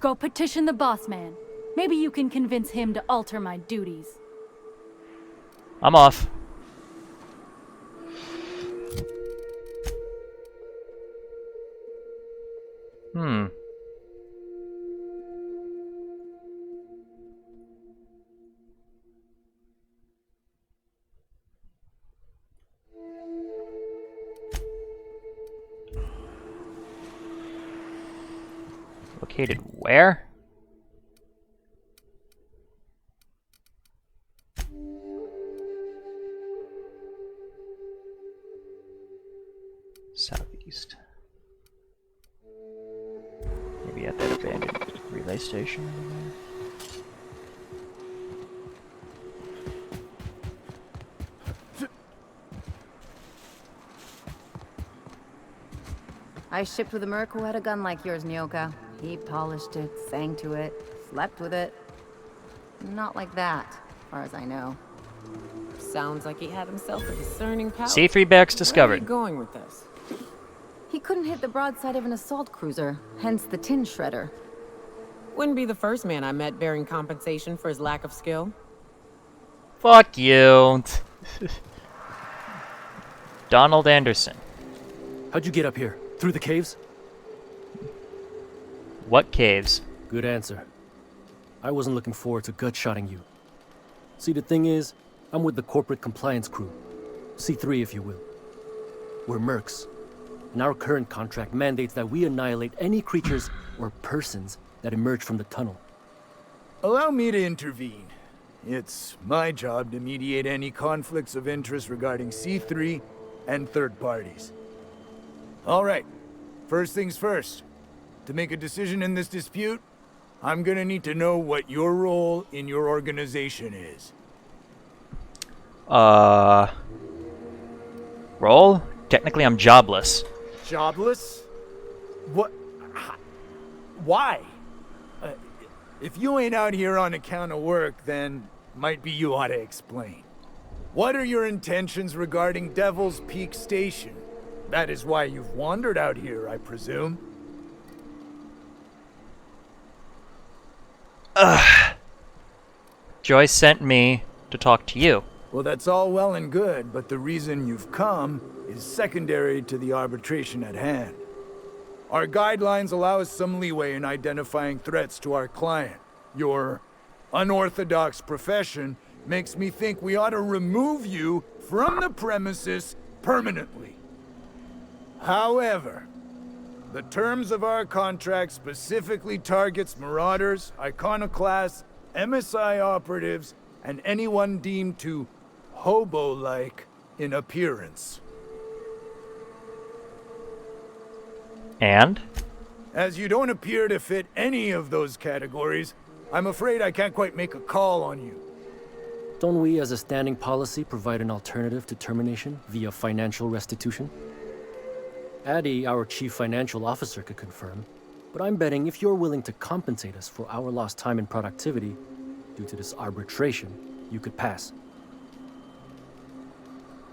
Go petition the boss man. Maybe you can convince him to alter my duties. I'm off. Located where? Southeast. Maybe at that abandoned relay station over there. I shipped with a merc who had a gun like yours, Nyoka. He polished it, sang to it, slept with it. Not like that, as far as I know. Sounds like he had himself a discerning palate. C3 barracks Where are discovered. you going with this? He couldn't hit the broadside of an assault cruiser, hence the tin shredder. Wouldn't be the first man I met bearing compensation for his lack of skill. Fuck you. Donald Anderson. How'd you get up here? Through the caves? What caves? Good answer. I wasn't looking forward to gut-shotting you. See, the thing is, I'm with the corporate compliance crew. C3, if you will. We're mercs, and our current contract mandates that we annihilate any creatures or persons that emerge from the tunnel. Allow me to intervene. It's my job to mediate any conflicts of interest regarding C3 and third parties. All right, first things first. To make a decision in this dispute, I'm gonna need to know what your role in your organization is. Role? Technically, I'm jobless. Jobless? What? Why? If you ain't out here on account of work, then might be you ought to explain. What are your intentions regarding Devil's Peak Station? That is why you've wandered out here, I presume. Joyce sent me to talk to you. Well, that's all well and good, but the reason you've come is secondary to the arbitration at hand. Our guidelines allow us some leeway in identifying threats to our client. Your unorthodox profession makes me think we ought to remove you from the premises permanently. However, the terms of our contract specifically targets marauders, iconoclasts, MSI operatives, and anyone deemed to hobo-like in appearance. And? As you don't appear to fit any of those categories, I'm afraid I can't quite make a call on you. Don't we, as a standing policy, provide an alternative to termination via financial restitution? Addy, our chief financial officer, could confirm, but I'm betting if you're willing to compensate us for our lost time and productivity due to this arbitration, you could pass.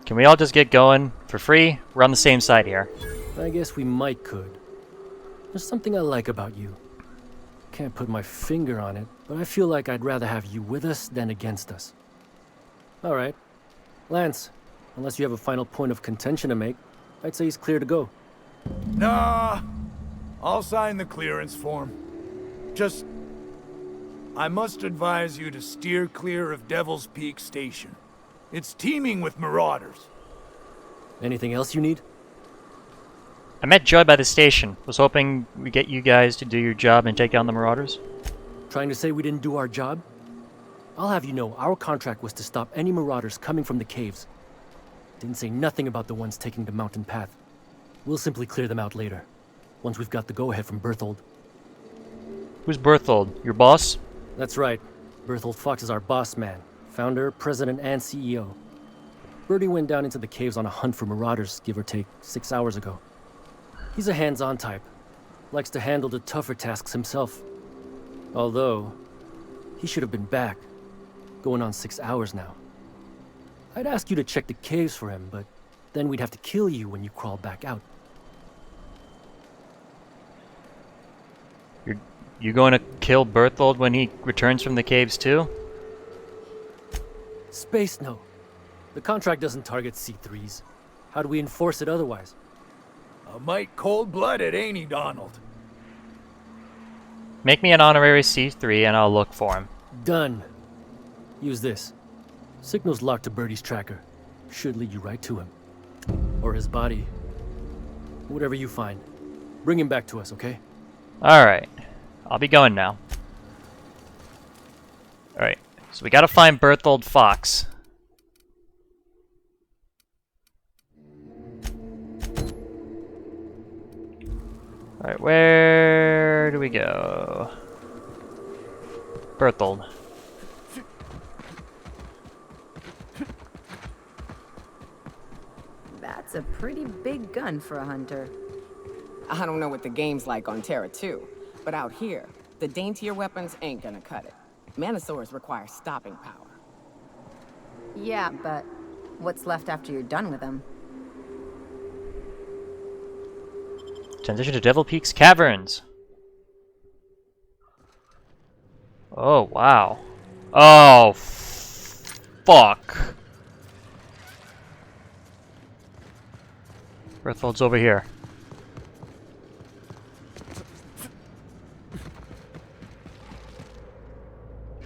Can we all just get going for free? We're on the same side here. I guess we might could. There's something I like about you. Can't put my finger on it, but I feel like I'd rather have you with us than against us. All right. Lance, unless you have a final point of contention to make, I'd say he's clear to go. Nah, I'll sign the clearance form. Just, I must advise you to steer clear of Devil's Peak Station. It's teeming with marauders. Anything else you need? I met Joy by the station. Was hoping we get you guys to do your job and take down the marauders. Trying to say we didn't do our job? I'll have you know, our contract was to stop any marauders coming from the caves. Didn't say nothing about the ones taking the mountain path. We'll simply clear them out later, once we've got the go-ahead from Berthold. Who's Berthold? Your boss? That's right. Berthold Fox is our boss man. Founder, president, and CEO. Bertie went down into the caves on a hunt for marauders, give or take, 6 hours ago. He's a hands-on type. Likes to handle the tougher tasks himself. Although, he should have been back. Going on 6 hours now. I'd ask you to check the caves for him, but then we'd have to kill you when you crawl back out. You going to kill Berthold when he returns from the caves too? Space no. The contract doesn't target C3s. How do we enforce it otherwise? A mite cold-blooded, ain't he, Donald? Make me an honorary C3 and I'll look for him. Done. Use this. Signal's locked to Bertie's tracker. Should lead you right to him. Or his body. Whatever you find. Bring him back to us, okay? Alright. I'll be going now. Alright. So we gotta find Berthold Fox. Alright, where do we go? Berthold. That's a pretty big gun for a hunter. I don't know what the game's like on Terra 2, but out here, the daintier weapons ain't gonna cut it. Manosaurs require stopping power. Yeah, but what's left after you're done with them? Transition to Devil Peak's Caverns. Oh, wow. Oh, fuck. Berthold's over here.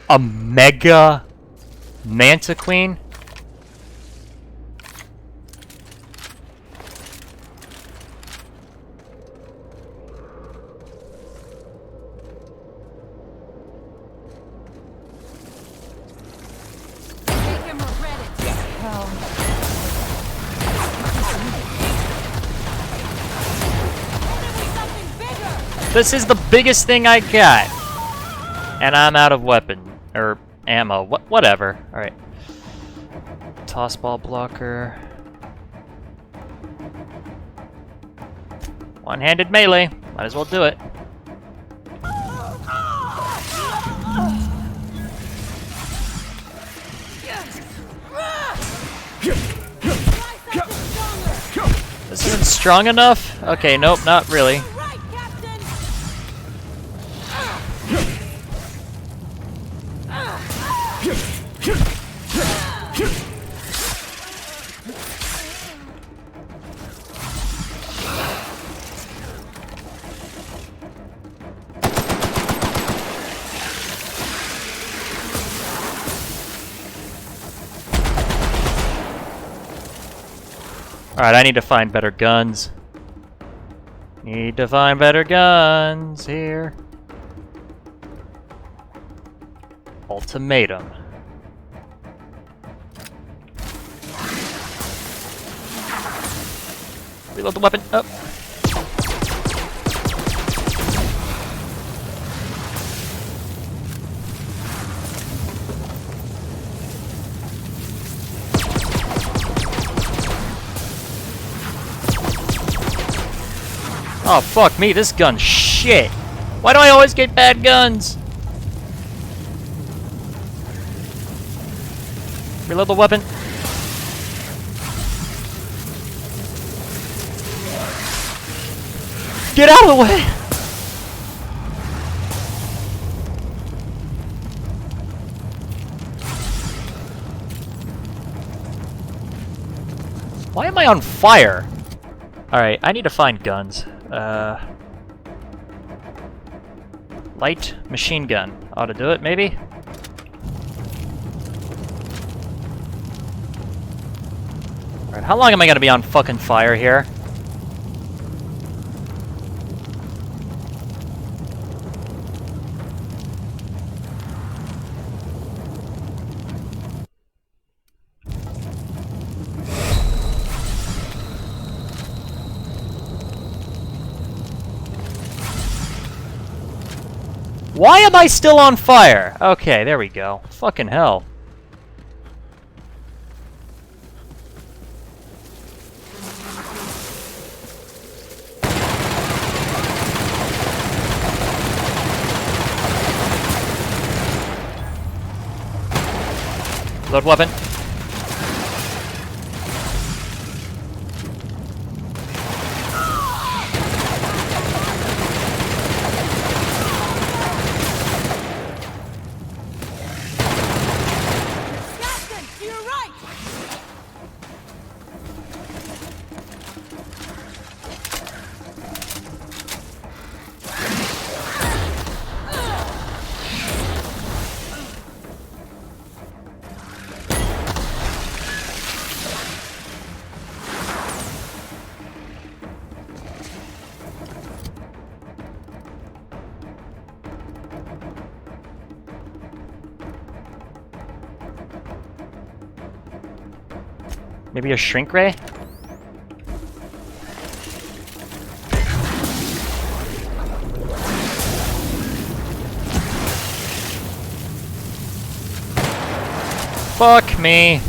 A mega Manta Queen? This is the biggest thing I got. And I'm out of weapon. Or ammo. Whatever. Alright. Toss ball blocker. One-handed melee. Might as well do it. This isn't strong enough? Okay, nope, not really. Alright, I need to find better guns. Need to find better guns here. Ultimatum. Reload the weapon. Oh. Oh, fuck me, this gun's shit. Why do I always get bad guns? Reload the weapon. Get out of the way! Why am I on fire? Alright, I need to find guns. Light machine gun. Ought to do it, maybe? Alright, how long am I gonna be on fucking fire here? Why am I still on fire? Okay, there we go. Fucking hell. Load weapon. Maybe a shrink ray? Fuck me.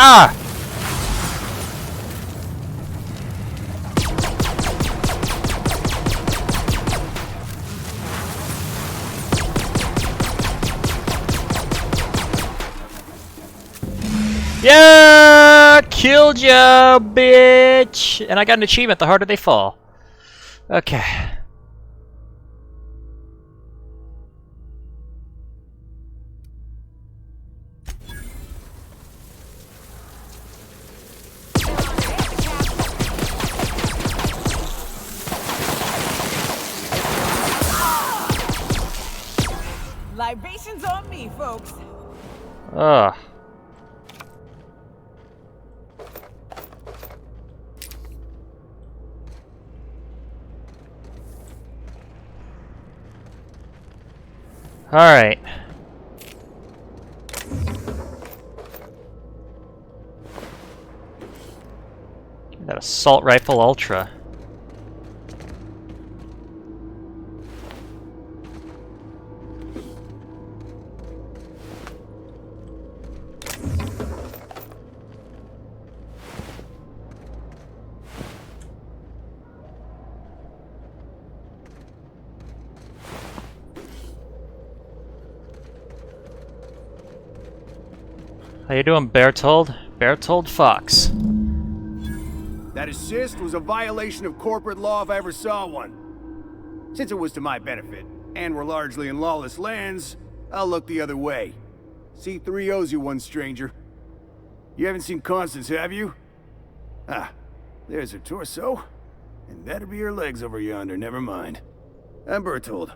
Ah! Yeah! Killed ya, bitch! And I got an achievement, the harder they fall. Okay. Libations on me, folks. Ugh. Alright. That assault rifle ultra. How you doing, Bertold? Bertold Fox. That assist was a violation of corporate law if I ever saw one. Since it was to my benefit, and we're largely in lawless lands, I'll look the other way. C3 owes you one, stranger. You haven't seen Constance, have you? Ah, there's her torso. And that'll be her legs over yonder, never mind. I'm Bertold.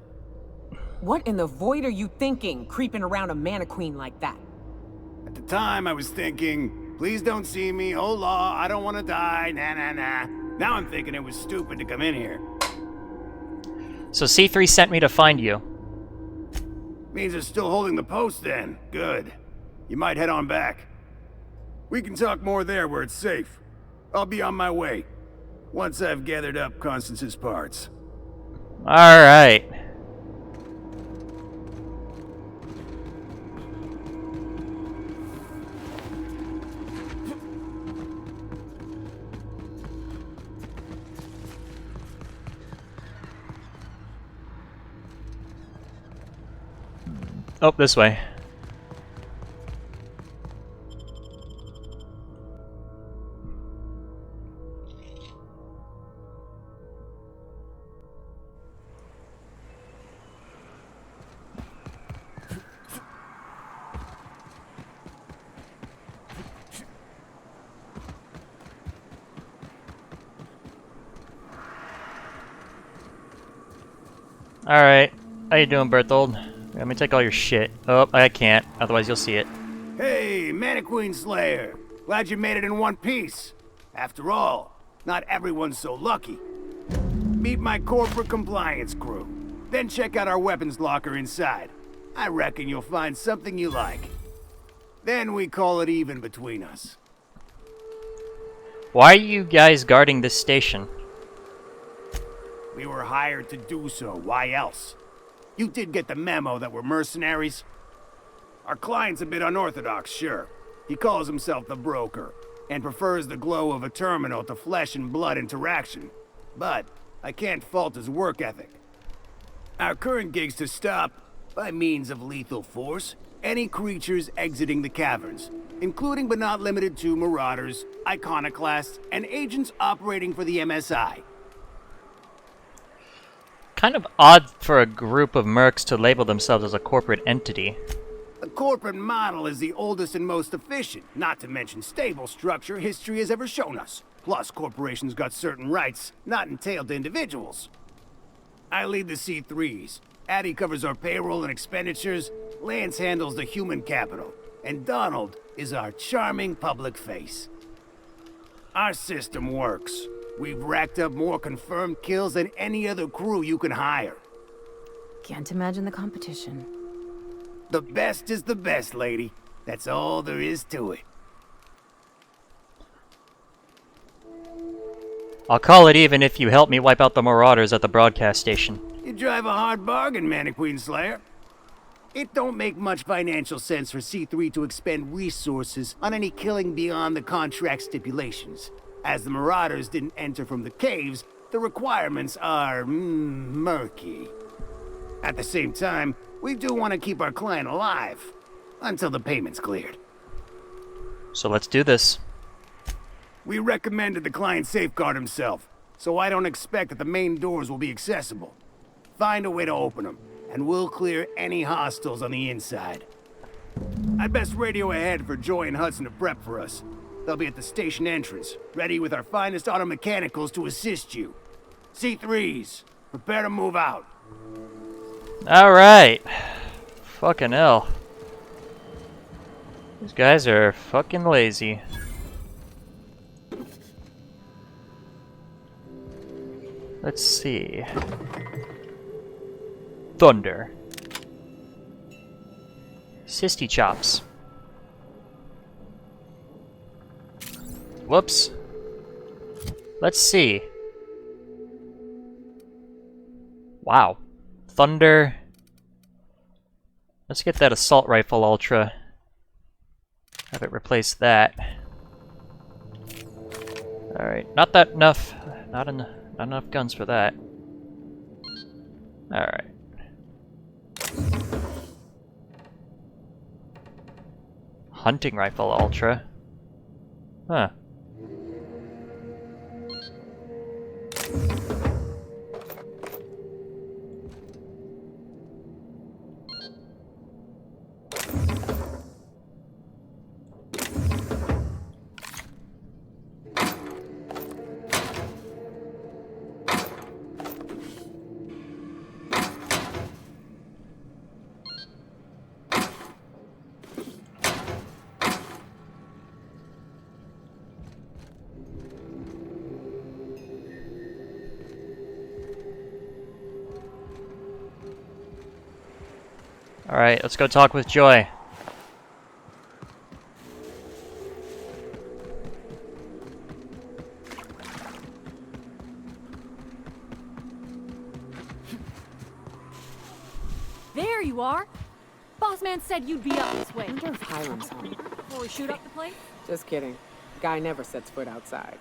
What in the void are you thinking, creeping around a mannequin like that? At the time, I was thinking, please don't see me, oh law, I don't want to die, nah. Now I'm thinking it was stupid to come in here. So C3 sent me to find you. Means they're still holding the post then. Good. You might head on back. We can talk more there where it's safe. I'll be on my way. Once I've gathered up Constance's parts. Alright. Oh, this way. Alright. How you doing, Berthold? Let me take all your shit. Oh, I can't. Otherwise you'll see it. Hey, Mannequin Slayer. Glad you made it in one piece. After all, not everyone's so lucky. Meet my corporate compliance crew. Then check out our weapons locker inside. I reckon you'll find something you like. Then we call it even between us. Why are you guys guarding this station? We were hired to do so. Why else? You did get the memo that we're mercenaries? Our client's a bit unorthodox, sure. He calls himself the broker, and prefers the glow of a terminal to flesh and blood interaction. But I can't fault his work ethic. Our current gig's to stop, by means of lethal force, any creatures exiting the caverns, including but not limited to marauders, iconoclasts, and agents operating for the MSI. Kind of odd for a group of mercs to label themselves as a corporate entity. The corporate model is the oldest and most efficient, not to mention stable structure history has ever shown us. Plus, corporations got certain rights not entailed to individuals. I lead the C3s. Addie covers our payroll and expenditures, Lance handles the human capital, and Donald is our charming public face. Our system works. We've racked up more confirmed kills than any other crew you can hire. Can't imagine the competition. The best is the best, lady. That's all there is to it. I'll call it even if you help me wipe out the marauders at the broadcast station. You drive a hard bargain, Mannequin Slayer. It don't make much financial sense for C3 to expend resources on any killing beyond the contract stipulations. As the Marauders didn't enter from the caves, the requirements are murky. At the same time, we do want to keep our client alive until the payment's cleared. So let's do this. We recommended the client safeguard himself, so I don't expect that the main doors will be accessible. Find a way to open them, and we'll clear any hostiles on the inside. I'd best radio ahead for Joy and Hudson to prep for us. They'll be at the station entrance, ready with our finest auto mechanicals to assist you. C3s, prepare to move out. Alright. Fucking hell. These guys are fucking lazy. Let's see. Thunder. Sisty chops. Whoops. Let's see. Wow. Thunder. Let's get that assault rifle ultra. Have it replace that. Alright, not enough guns for that. Alright. Hunting rifle ultra. Huh. Alright, let's go talk with Joy. There you are! Boss man said you'd be up this way. I wonder if Hiram's home. Before we shoot up the place? Just kidding. Guy never sets foot outside.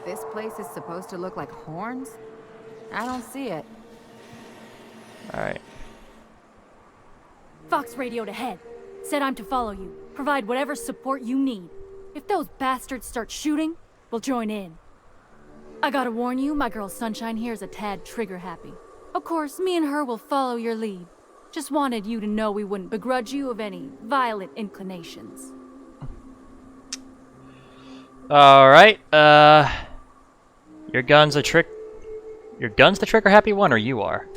This place is supposed to look like horns? I don't see it. Alright. Fox radioed ahead. Said I'm to follow you. Provide whatever support you need. If those bastards start shooting, we'll join in. I gotta warn you, my girl Sunshine here is a tad trigger-happy. Of course, me and her will follow your lead. Just wanted you to know we wouldn't begrudge you of any violent inclinations. Alright, Your gun's the trigger-happy one, or you are?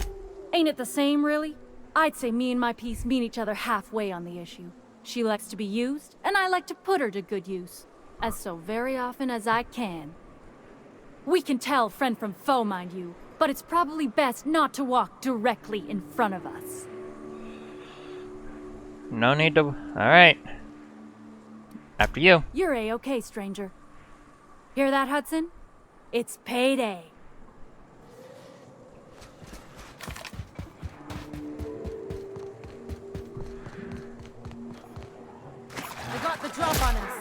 Ain't it the same, really? I'd say me and my piece meet each other halfway on the issue. She likes to be used, and I like to put her to good use. As so very often as I can. We can tell friend from foe, mind you, but it's probably best not to walk directly in front of us. No need to... Alright. After you. You're A-okay, stranger. Hear that, Hudson? It's payday. They got the drop on us.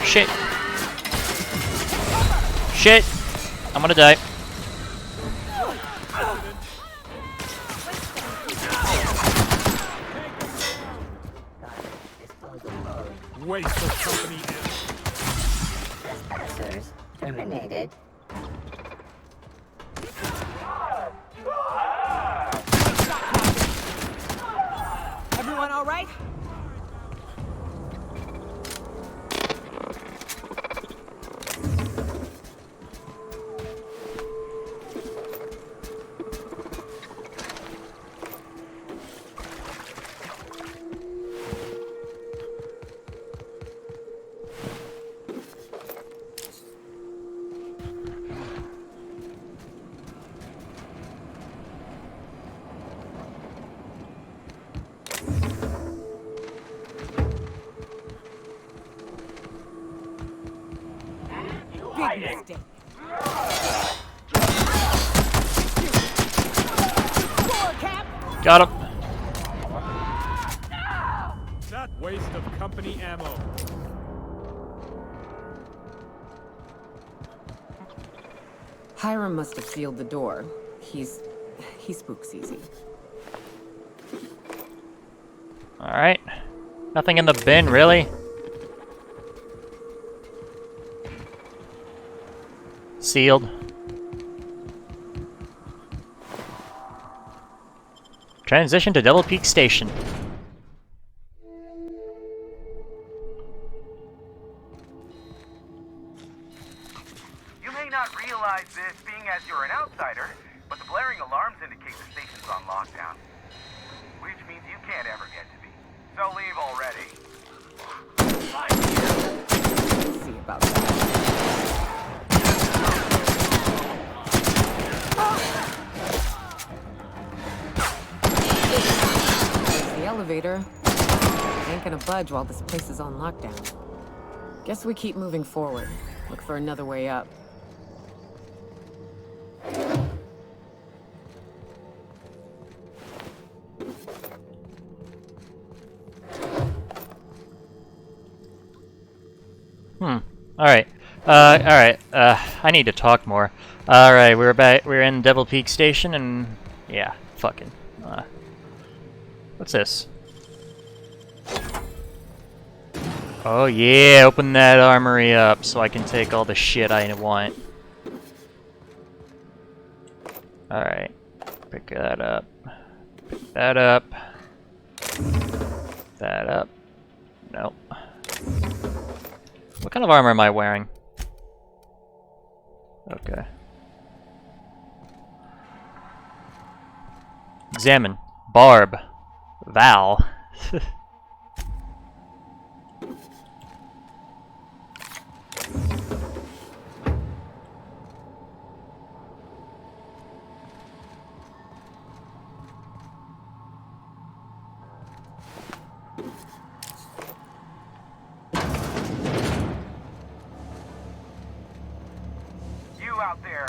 Shit. Shit. I'm gonna die. Waste of company. Trespassers terminated. Everyone all right? Got him. That waste of company ammo. Hiram must have sealed the door. He spooks easy. Alright. Nothing in the bin, really? Sealed. Transition to Double Peak Station. You may not realize this, being as you're an outsider, but the blaring alarms indicate the station's on lockdown. Which means you can't ever get to me. So leave already. See about that. There's the elevator. Ain't gonna budge while this place is on lockdown. Guess we keep moving forward. Look for another way up. Alright. Alright. I need to talk more. Alright, we're back. We're in Devil Peak Station, and yeah, fucking. What's this? Oh yeah, open that armory up so I can take all the shit I want. Alright. Pick that up. Pick that up. That up. Nope. What kind of armor am I wearing? Okay. Examine. Barb. Val. Out there,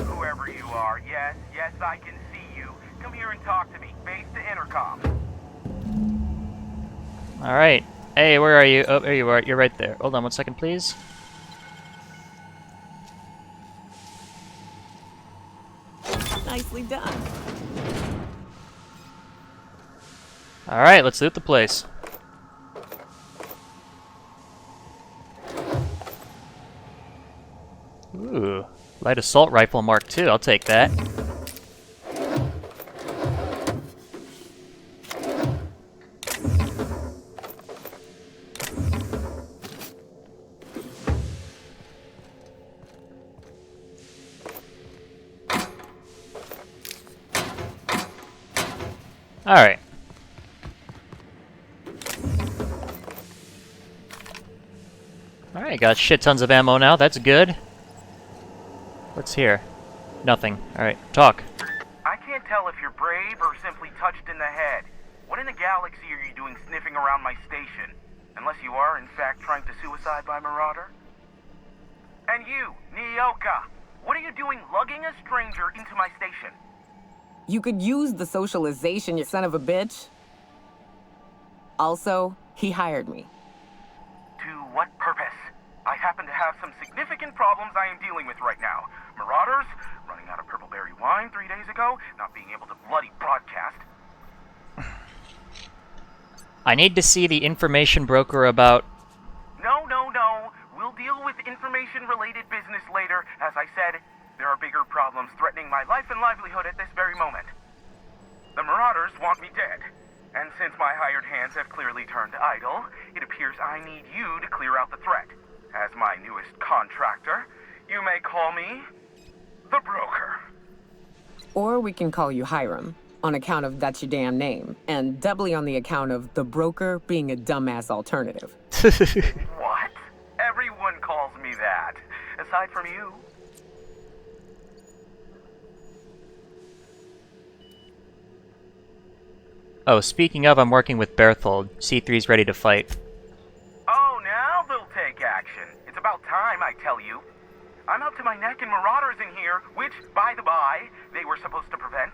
whoever you are, yes, I can see you. Come here and talk to me. Base to intercom. Alright. Hey, where are you? Oh, there you are. You're right there. Hold on 1 second, please. Nicely done. Alright, let's loot the place. Ooh. Light assault rifle Mark II. I'll take that. Alright. Alright, got shit tons of ammo now. That's good. What's here? Nothing. Alright, talk. I can't tell if you're brave or simply touched in the head. What in the galaxy are you doing sniffing around my station? Unless you are, in fact, trying to suicide by Marauder? And you, Nyoka, what are you doing lugging a stranger into my station? You could use the socialization, you son of a bitch. Also, he hired me. To what purpose? I happen to have some significant problems I am dealing with right now. Marauders, running out of purple berry wine 3 days ago, not being able to bloody broadcast. I need to see the information broker about... No. We'll deal with information-related business later. As I said, there are bigger problems threatening my life and livelihood at this very moment. The Marauders want me dead. And since my hired hands have clearly turned idle, it appears I need you to clear out the threat. As my newest contractor, you may call me the Broker. Or we can call you Hiram, on account of that's your damn name, and doubly on the account of the Broker being a dumbass alternative. What? Everyone calls me that, aside from you. Oh, speaking of, I'm working with Berthold. C3's ready to fight. Oh, now they'll take action. It's about time, I tell you. I'm up to my neck in Marauders in here, which, by the by, they were supposed to prevent.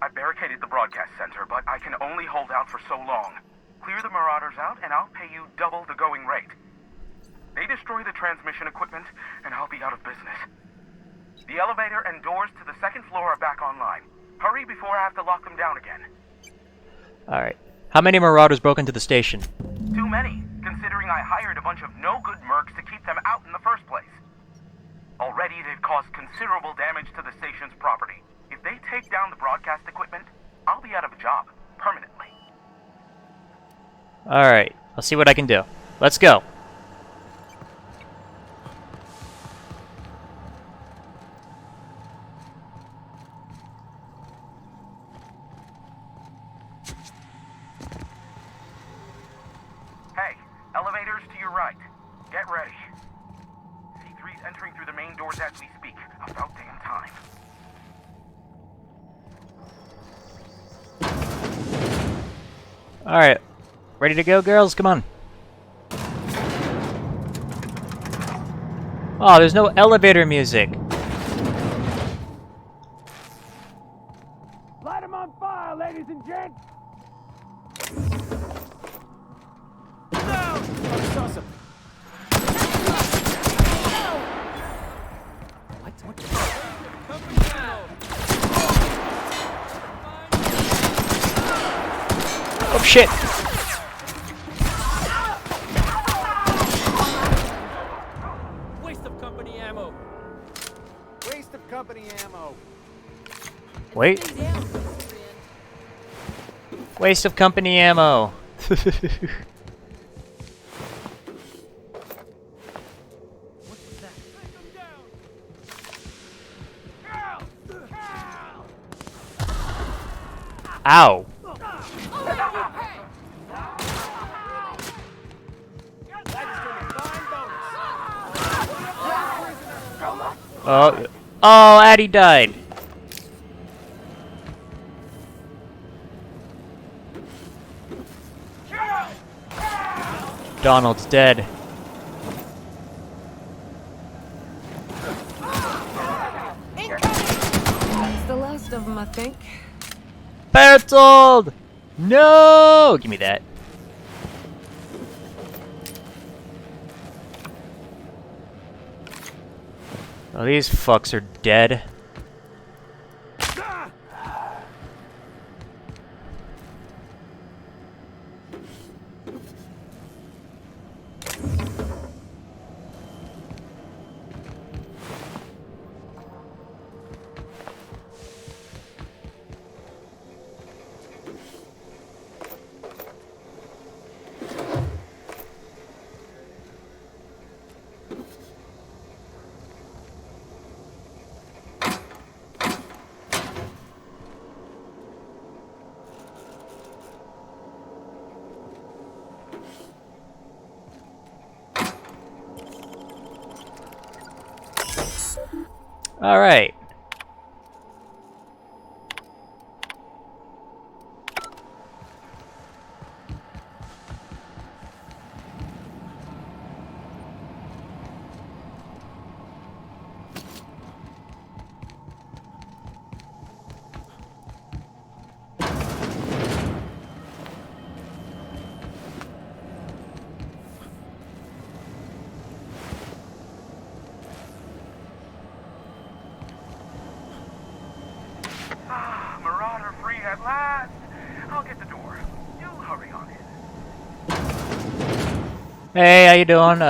I barricaded the broadcast center, but I can only hold out for so long. Clear the Marauders out, and I'll pay you double the going rate. They destroy the transmission equipment, and I'll be out of business. The elevator and doors to the second floor are back online. Hurry before I have to lock them down again. Alright. How many Marauders broke into the station? Too many, considering I hired a bunch of no-good mercs to keep them out in the first place. Already, they've caused considerable damage to the station's property. If they take down the broadcast equipment, I'll be out of a job, permanently. Alright, I'll see what I can do. Let's go. Hey, elevators to your right. Get ready. C3's entering through the main doors as we speak. About damn time. Alright. Ready to go, girls? Come on. Oh, there's no elevator music. Light 'em on fire, ladies and gents! Down! I saw something. Oh shit! Waste of company ammo. Waste of company ammo. Wait. Waste of company ammo. Ow. Oh, oh, Addie died. Donald's dead. That's the last of them, I think. Bertold! No! Give me that. Oh, these fucks are dead. All right. Marauder free at last. I'll get the door. You hurry on in. Hey, how you doing?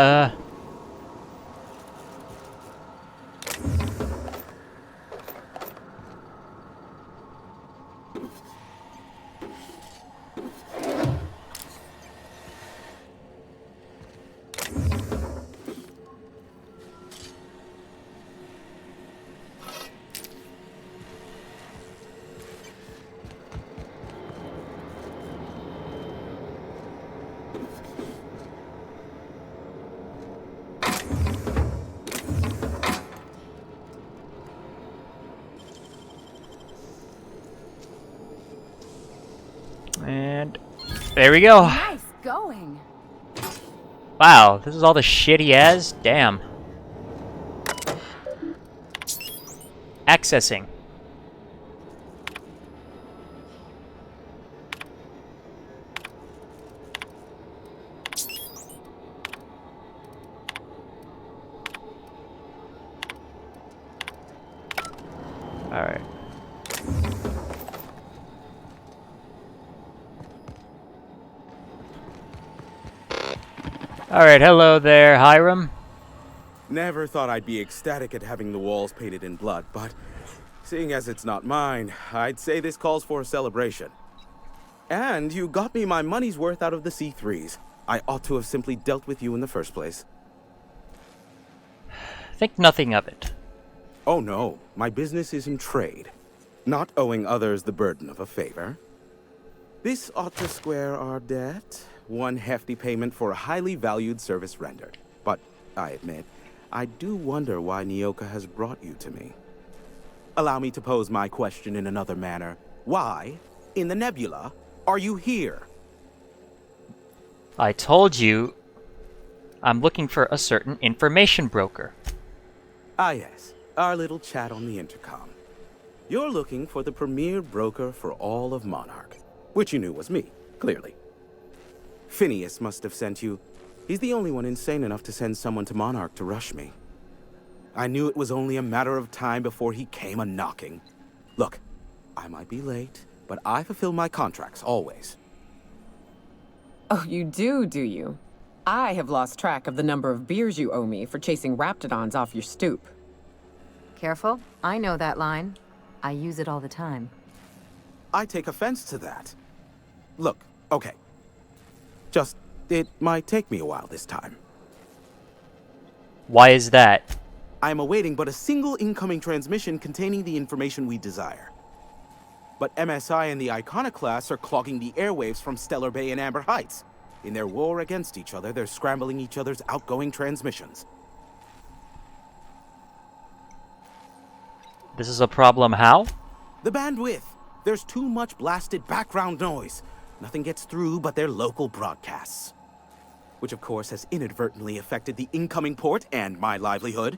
And there we go. Nice going. Wow, this is all the shit he has? Damn. Accessing. Alright, hello there, Hiram. Never thought I'd be ecstatic at having the walls painted in blood, but seeing as it's not mine, I'd say this calls for a celebration. And you got me my money's worth out of the C3s. I ought to have simply dealt with you in the first place. Think nothing of it. Oh no, my business is in trade, not owing others the burden of a favor. This ought to square our debt. One hefty payment for a highly valued service rendered. But, I admit, I do wonder why Nyoka has brought you to me. Allow me to pose my question in another manner. Why, in the nebula, are you here? I told you I'm looking for a certain information broker. Ah yes, our little chat on the intercom. You're looking for the premier broker for all of Monarch, which you knew was me, clearly. Phineas must have sent you. He's the only one insane enough to send someone to Monarch to rush me. I knew it was only a matter of time before he came a-knocking. Look, I might be late, but I fulfill my contracts, always. Oh, you do you? I have lost track of the number of beers you owe me for chasing raptidons off your stoop. Careful, I know that line. I use it all the time. I take offense to that. Look, okay. Just, it might take me a while this time. Why is that? I am awaiting but a single incoming transmission containing the information we desire. But MSI and the Iconoclasts are clogging the airwaves from Stellar Bay and Amber Heights. In their war against each other, they're scrambling each other's outgoing transmissions. This is a problem how? The bandwidth. There's too much blasted background noise. Nothing gets through but their local broadcasts. Which of course has inadvertently affected the incoming port and my livelihood.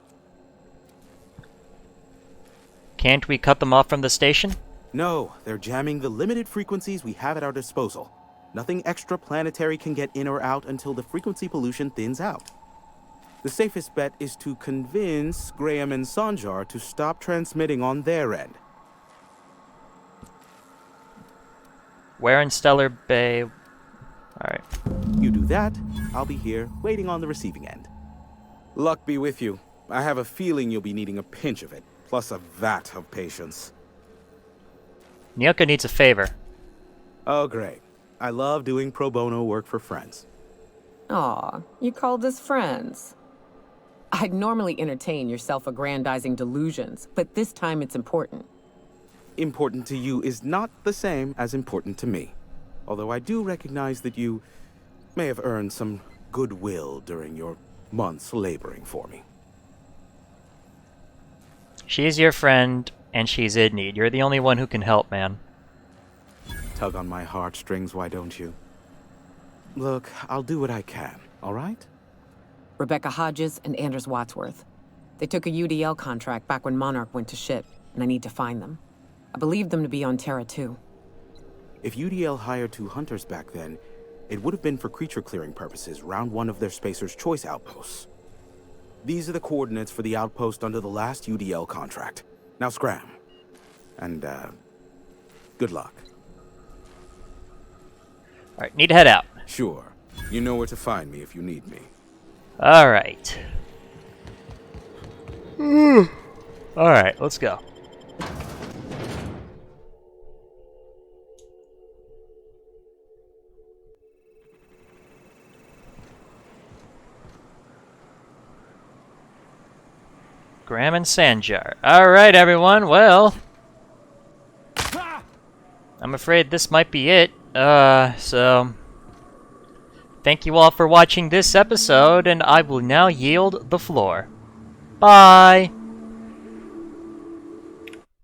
Can't we cut them off from the station? No, they're jamming the limited frequencies we have at our disposal. Nothing extraplanetary can get in or out until the frequency pollution thins out. The safest bet is to convince Graham and Sanjar to stop transmitting on their end. Where in Stellar Bay? Alright. You do that, I'll be here, waiting on the receiving end. Luck be with you. I have a feeling you'll be needing a pinch of it, plus a vat of patience. Nyoka needs a favor. Oh, great. I love doing pro bono work for friends. Aw, you called us friends. I'd normally entertain your self-aggrandizing delusions, but this time it's important. Important to you is not the same as important to me. Although I do recognize that you may have earned some goodwill during your months laboring for me. She's your friend, and she's in need. You're the only one who can help, man. Tug on my heartstrings, why don't you? Look, I'll do what I can, all right? Rebecca Hodges and Anders Wadsworth. They took a UDL contract back when Monarch went to shit, and I need to find them. I believe them to be on Terra 2. If UDL hired 2 hunters back then, it would have been for creature clearing purposes round one of their Spacer's Choice outposts. These are the coordinates for the outpost under the last UDL contract. Now scram. And, good luck. Alright, need to head out. Sure. You know where to find me if you need me. Alright. Alright, let's go. Graham and Sanjar. Alright, everyone, well... I'm afraid this might be it. So... Thank you all for watching this episode, and I will now yield the floor. Bye!